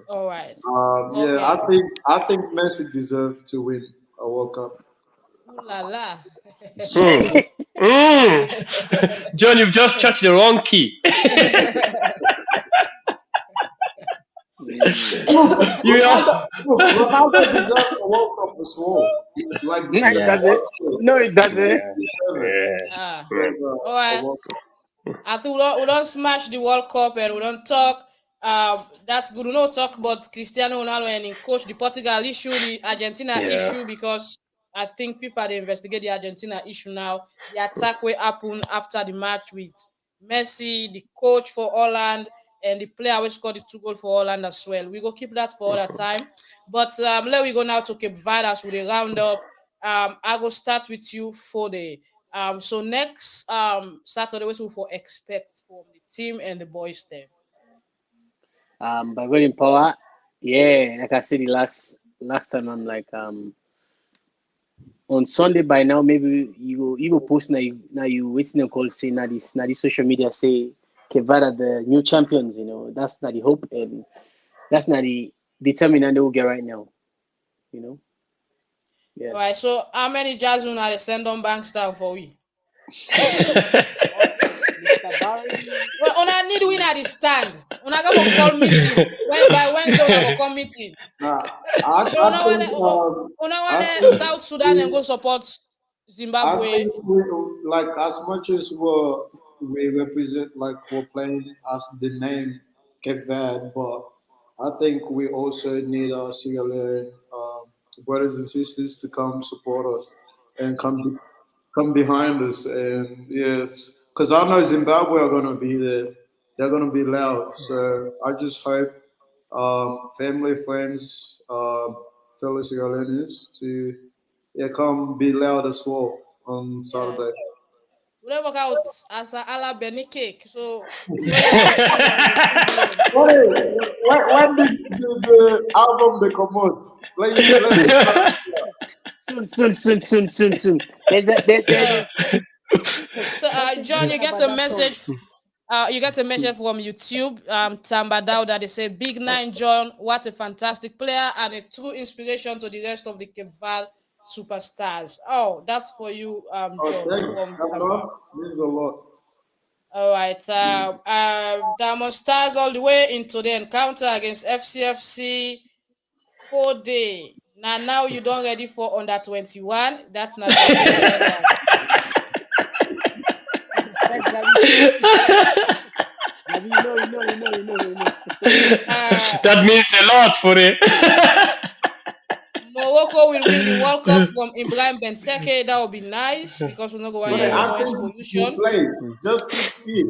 All right. Yeah, okay. I think Messi deserves to win a World Cup. Ooh la la. John, you've just touched the wrong key. Ronaldo deserves a World Cup as well. Does it? No, it doesn't. All right. I think we don't smash the World Cup and we don't talk. That's good. We don't talk about Cristiano Ronaldo and in coach the Portugal issue, the Argentina issue, because I think FIFA they investigate the Argentina issue now. The attack will happen after the match with Messi, the coach for Holland, and the player which scored the 2 goals for Holland as well. We go keep that for other time. But let we go now to Cape Verde as we round up. I go start with you for the so next Saturday, what we for expect from the team and the boys there? By going power, yeah, like I said the last time, I'm like on Sunday by now maybe you go post now you waiting and call say now this social media say Cape Verde the new champions, that's not the hope and that's not the determinant they will get right now, Yeah. All right. So how many jazz are they send on banks down for we? Well, I need win at the stand. When I go call meeting, by Wednesday I go come meeting. South Sudan and go support Zimbabwe. I think like as much as we represent, like we're playing as the name Cape Verde, but I think we also need our Sierra Leone brothers and sisters to come support us and come behind us. And yes, because I know Zimbabwe are gonna be there. They're gonna be loud. So I just hope family, friends, fellow Sierra Leoneans to come be loud as well on Saturday. We don't work out as a ala Benny cake. So when did the album they come out? Soon. So, John, you get a message. You get a message from YouTube. Tamba Dauda, they say, Big Nine John, what a fantastic player and a true inspiration to the rest of the Cape Verde superstars. Oh, that's for you, John. Thanks. That means a lot. All right. Diamond Stars all the way into the encounter against FCFC 4-day. Now you don't ready for under 21. That's not That means a lot for it. Morocco will win the World Cup from Ibrahim Benteke. That would be nice because we're not going to have noise pollution. Just keep fit.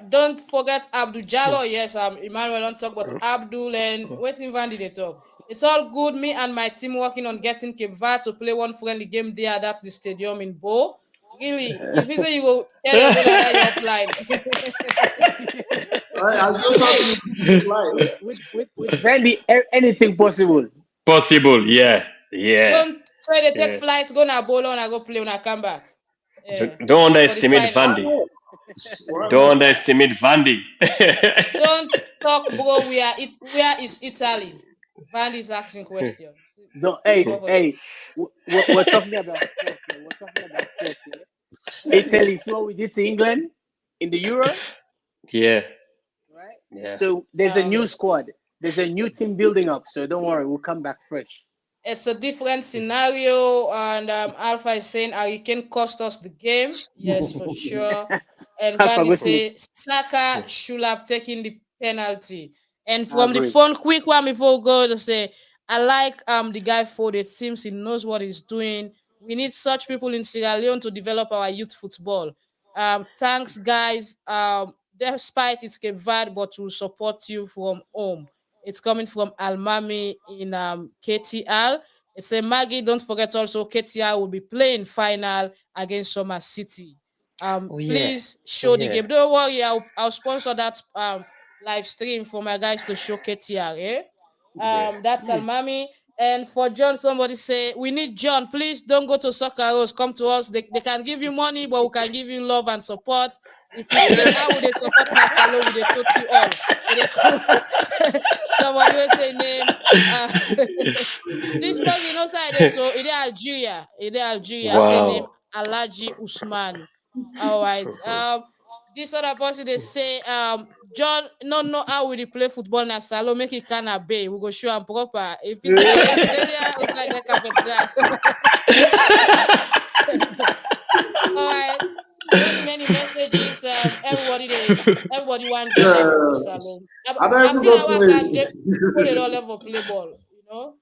Don't forget Abdul Jallo. Yes, Emmanuel don't talk about Abdul and what in Van did they talk? It's all good. Me and my team working on getting Cape Verde to play one friendly game there. That's the stadium in Bo. Really, if you say you go tell your brother that you're applying. I just have to fly. with barely anything possible. Possible, yeah. Don't try to take Yeah. flights, go na bolo and I go play when I come back. Yeah. Don't underestimate final. Vandy. Don't underestimate Vandy. Don't talk, bro. Where is Italy? Vandy is asking questions. No, hey, we're talking about sports here. We're talking about sports here. Italy, see what we did to England in the Euro, Yeah. right? Yeah. So there's a new squad. There's a new team building up. So don't worry, we'll come back fresh. It's a different scenario, and Alpha is saying Hurricane cost us the game. Yes, for sure. And Alpha, Vandy go say Saka should have taken the penalty. And I from the agree. phone, quick one before we go to say, I like the guy Ford. It seems he knows what he's doing. We need such people in Sierra Leone to develop our youth football. Thanks, guys. Despite it's Cape Verde, but we'll support you from home. It's coming from Almami in KTL. It's a Maggie. Don't forget also KTL will be playing final against Summer City. Please show the game. Don't worry, I'll sponsor that live stream for my guys to show KTR. That's Almami. And for John, somebody say we need John. Please don't go to Soccer Rose. Come to us. They can give you money, but we can give you love and support. If you see how would they support my Salone, would they told you all? Somebody will say name. This person outside there, so it is Algeria. It is Algeria. Wow. Say name Alaji Usman. All right. This other person they say John no know how we play football na Salone, make it kind of bay. We go show am proper. If you say Australia, outside the carpet grass. All right. Many messages. Everybody want to level Salone. I feel like I can put it all level play ball, you know.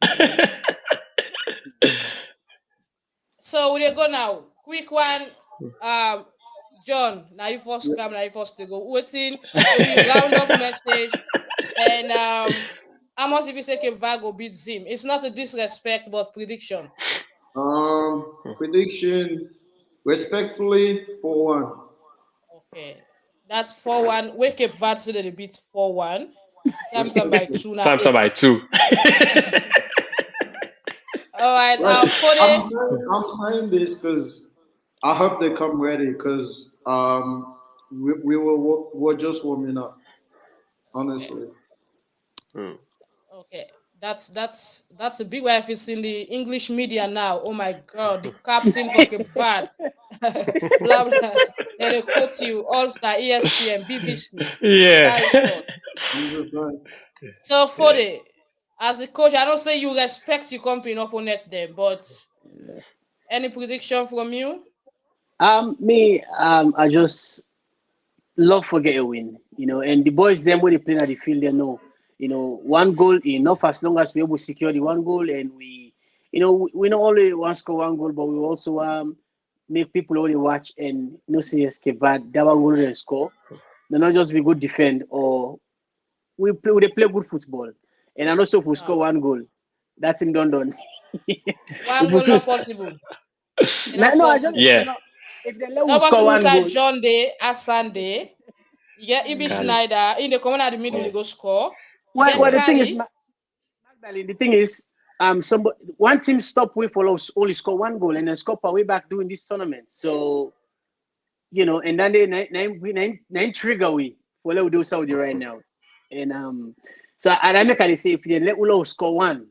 So we go now. Quick one. John, now you first come, now you first to go. Waiting, maybe round up message. And Amos, if you say Vago beat Zim, it's not a disrespect, but prediction. Prediction, respectfully, 4-1. Okay, that's 4-1. Wake up, Vad so that they beat 4-1. Times up by 2 now. Times up by 2. All right, I'm saying this because I hope they come ready because we're just warming up, honestly. Okay, that's a big way if it's in the English media now. Oh my God, the captain for Cape Verde, blah blah. They quote you, All Star, ESPN, BBC. Yeah. So for the as a coach, I don't say you respect your company opponent them, but any prediction from you? I just love for get a win, you know, and the boys them when they play at the field, they know, you know, one goal enough as long as we able to secure the one goal, and we not only want to score one goal, but we also make people only watch and say escape bad that one goal and score. They not just be good defend or they play good football, and also if we score one goal, that's in done. One goal not possible. If they let us score one goal, John Day, Sunday, you get Ibi Schneider in the corner at the middle, you go score. Well, the thing is, Magdalene, the thing is, one team stop we follow only score one goal and then score our way back doing this tournament. So, and then they nine trigger we follow do Saudi right now, and so I make I say if they let Ulo score one,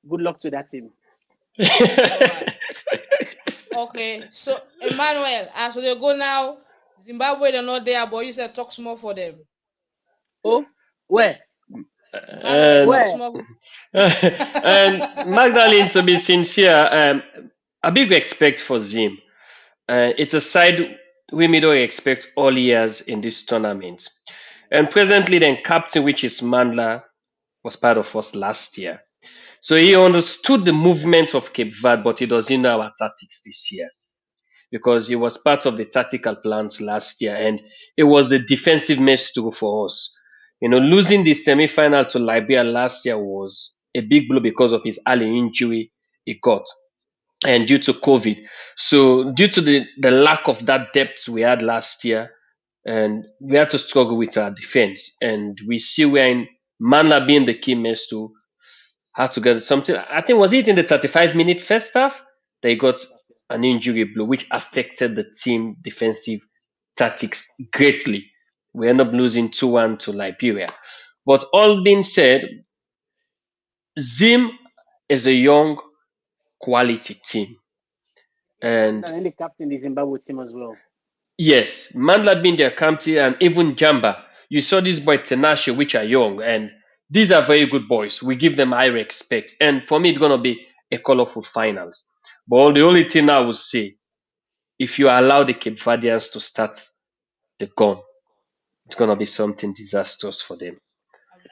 good luck to that team. Okay, so Emmanuel, as they go now, Zimbabwe they're not there, but you said talk small for them. Oh, where? And Magdalene, to be sincere, a big respect for Zim. It's a side we don't expect all years in this tournament. And presently, the captain, which is Mandla, was part of us last year. So he understood the movement of Cape Verde, but he doesn't know our tactics this year because he was part of the tactical plans last year, and it was a defensive mess too for us. Losing the semi-final to Liberia last year was a big blow because of his early injury he got and due to COVID. So due to the lack of that depth we had last year, and we had to struggle with our defense. And we see when Manla being the key man to had to get something. I think was it in the 35-minute first half that he got an injury blow, which affected the team defensive tactics greatly. We end up losing 2-1 to Liberia. But all being said, Zim is a young quality team. And the captain the Zimbabwe team as well. yes, Mandla being their captain and even Jamba. You saw this boy Tenashe, which are young, and these are very good boys. We give them high respect. And for me, it's going to be a colorful finals. But the only thing I would say, if you allow the Cape Verdeans to start the gun, it's going to be something disastrous for them.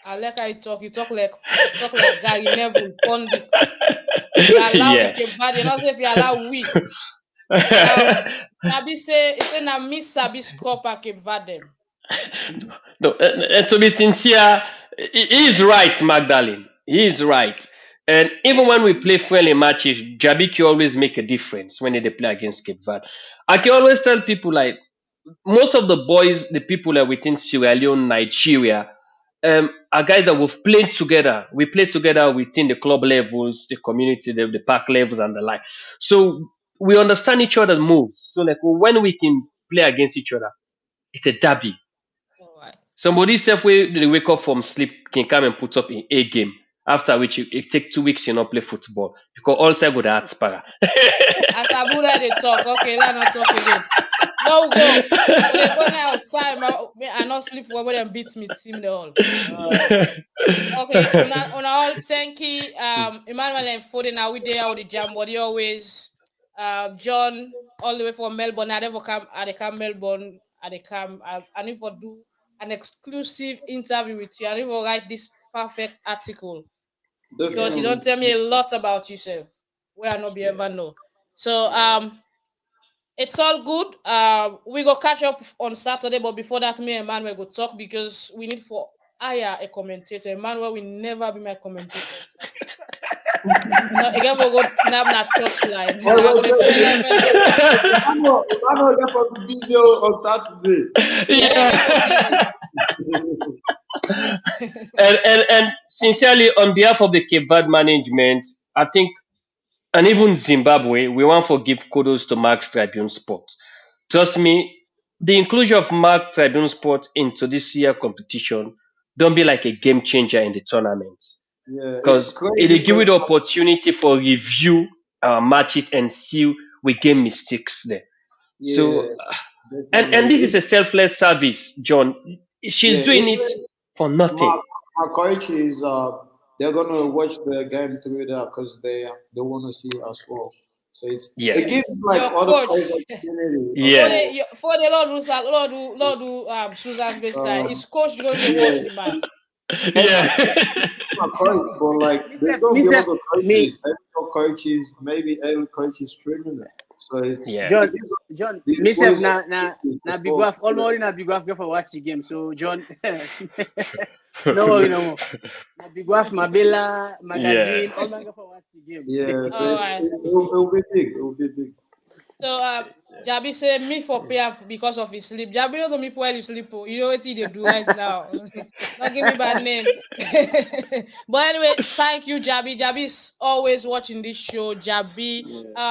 I like how you talk. You talk like Gary Neville, pundit. You allow the Cape Verde, not say if you allow we. Sabi say na miss Sabi score per Cape Verde. No, and to be sincere, he is right, Magdalene. He is right. And even when we play friendly matches, Jabiki always make a difference when they play against Cape Verde. I can always tell people like most of the boys, the people that within Sierra Leone, Nigeria, are guys that we've played together. We play together within the club levels, the community, the park levels, and the like. So we understand each other's moves. So like when we can play against each other, it's a derby. Alright. Somebody self way they wake up from sleep can come and put up in a game. After which it take 2 weeks you not play football because all side go that para. As Abuja they talk, okay, let's not talk again. No go. When they go now time, I not sleep when they beat me team the all. Okay, on all thank you. Emmanuel and Foden are we there with the jam body always. John all the way from Melbourne. I never come at the camp Melbourne. At the camp, I need to do an exclusive interview with you. I need to write this perfect article because you don't tell me a lot about yourself. Where I not be ever know. So it's all good. We go catch up on Saturday, but before that, me and Emmanuel go talk because we need for hire a commentator. Emmanuel will never be my commentator on Saturday. Again, we'll go kidnap that church line. Emmanuel get for be busy on Saturday. And sincerely, on behalf of the Cape Verde management, I think, and even Zimbabwe, we want to give kudos to Mark's Tribune Sport. Trust me, the inclusion of Mark Tribune Sport into this year competition don't be like a game changer in the tournament. Because it give you the opportunity for review our matches and see we game mistakes there. Yeah, so and this is a selfless service, John. She's doing it for nothing. My coach is they're gonna watch the game through there because they want to see us well. So it gives like other players opportunity. For the Lord Susan's best time. Is coach going to watch the match? My coach, but like there's gonna be other coaches, coaches, maybe every coach is streaming it. So it's John, myself na big waf almost na big waf go for watch the game. So John, no worry no more. Na big waf Mabella magazine all man go for watch the game. Yeah, so it'll be big. It will be big. So Jabi say me for pay because of his sleep. Jabi don't do me while you sleep. You know what they do right now. Not give me bad name. But anyway, thank you, Jabi. Jabi is always watching this show. Jabi.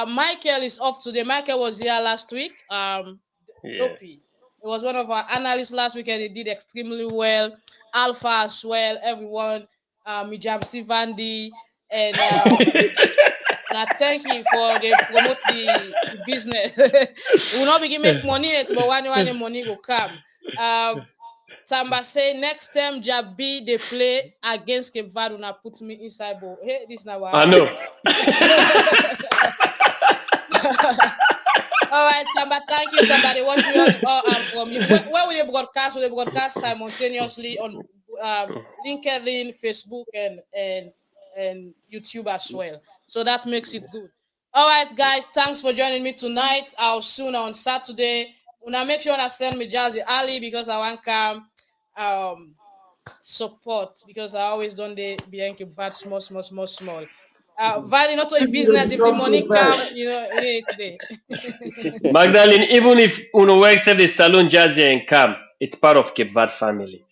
Michael is off today. Michael was here last week. Dopey. It was one of our analysts last week and he did extremely well. Alpha as well, everyone. Mijam Sivandi and now thank you for the promote the business. We will not begin make money yet, but when the money will come. Tamba say next time Jabi they play against Cape Verde, now put me inside ball. Hey, this now. I know. All right, Tamba, thank you, Tamba. They watch me all from you. Where will they broadcast? Will they broadcast simultaneously on LinkedIn, Facebook, and YouTube as well. So that makes it good. All right, guys. Thanks for joining me tonight. I'll soon on Saturday. When I make sure I send me Jazzy Ali because I want to come support because I always done the behind Cape Verde small. Valley not a business if the money come, it ain't today. Magdalene, even if Uno works at the Salone Jazzy and Cam, it's part of Cape Verde family.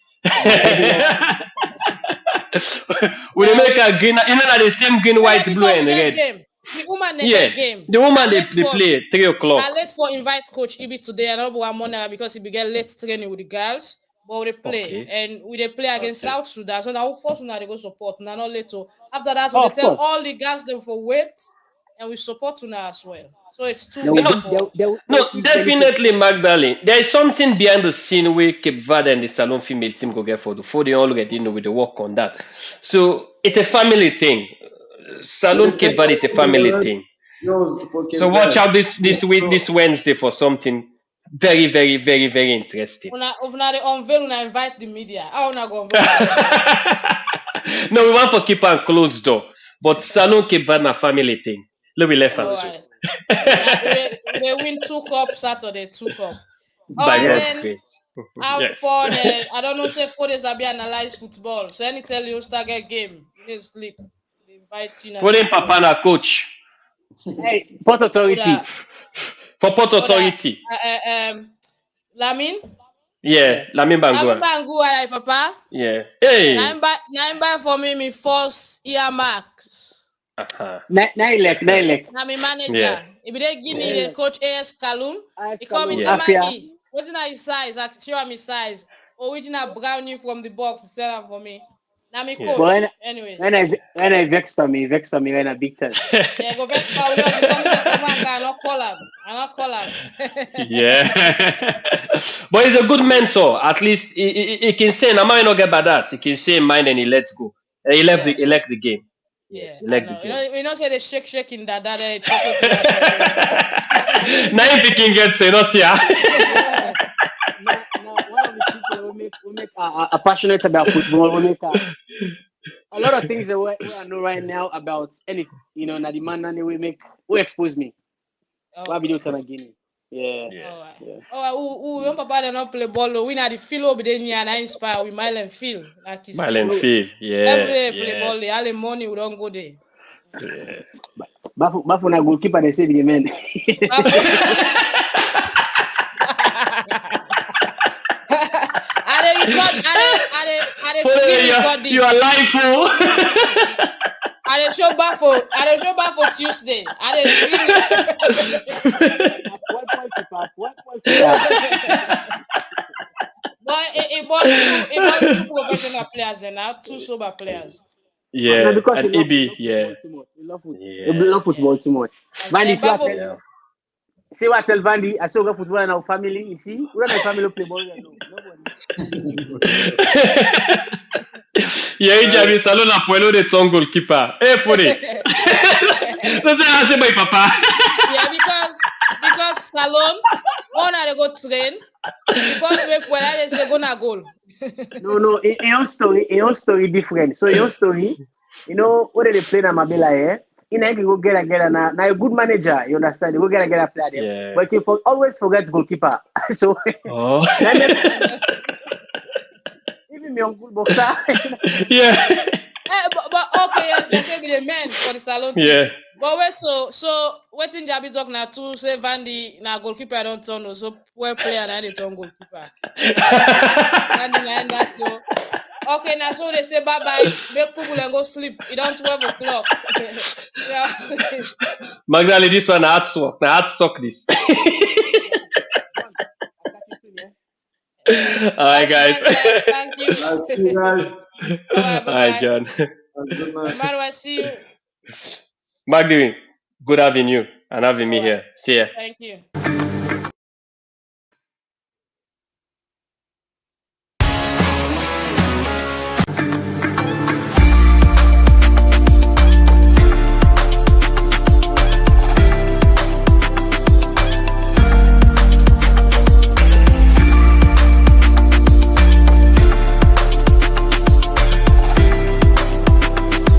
We make a green, the same green, white, blue, and red. Game. The woman game. The woman they play 3:00. I late for invite Coach Ibi today. I don't know money because he began late training with the girls. But we play and we play against South Sudan. So now first now they go support. Now not later. After that, we tell all the girls them for wait and we support now as well. So it's too definitely Magdalene. There is something behind the scene where Cape Verde and the Salone female team go get for they already know with the work on that. So it's a family thing. Salone Cape Verde is a family thing. So watch out this Wednesday for something very, very, very, very interesting. Una they unveil, una invite the media. How una go unveil? No, we want to keep on closed door. But Salone Cape Verde na family thing. Let me left and so. They win 2 cups Saturday, 2 cups. By God's grace. Have fun. I don't know say 4 days I be analyze football. So any tell you start get game, you need sleep. They invite you. For them, Papa na coach. Hey, Port Authority. For Port Authority. Lamin? Yeah, Lamin Bangu. Lamin Bangu, like Papa? Yeah. Hey. Nine buy for me first earmarks. Nailek. Na my manager. If they give me the coach AS Kalum, he call me say, Maggie, what's in his size? I show him his size. Original brownie from the box, sell them for me. Now me coach. But anyways. When I vex for me when I big time. Yeah, go vex for me. I not call him. Yeah. But he's a good mentor. At least he can say, "Now I not get bad at." He can say mind and he lets go. He left the game. Yes, the game. You know, say they shaking that. Now if he can get say, not here. One of the people who make are passionate about football. We make a lot of things that we know right now about anything. Na the man we expose me. What video time again? Yeah. Oh, young papa they not play ball. We na the feel over there and I inspire we mile and feel like Mile and feel. Yeah. Every day play ball. All the money we don't go there. Yeah. Bafu na goalkeeper they say the man. You are live for. I show back for Tuesday. But it bought 2 professional players and now 2 sober players. Yeah, because and EB, yeah. You love football too much. See what I tell Vandy? I saw football in our family. You see, we don't have family play ball. Yeah, Javi Salone a puelo de ton goalkeeper. Hey, for it. So I say my papa. Yeah, because Salone, one they go train. Because when I say go na goal. No. Your story different. So your story, what they play na Mabela here. You go get a now a good manager, you understand? You go get a player there. Yeah. But you always forget goalkeeper. So even me uncle boxer. Yeah. But okay, yes, they say be the men for the Salone team. Yeah. But wait, so waiting Jabi talk now to say Vandy na goalkeeper don't turn so well player na they turn goalkeeper. Vandy na end that so. Okay, now so they say bye-bye, make people and go sleep. It don't 12 o'clock. Magdalene, this one hard to talk this. Alright, guys. Thank you. I'll see you guys. Alright, John. Good night. Tomorrow I see you. Magdalene, good having you and having me here. See ya. Thank you.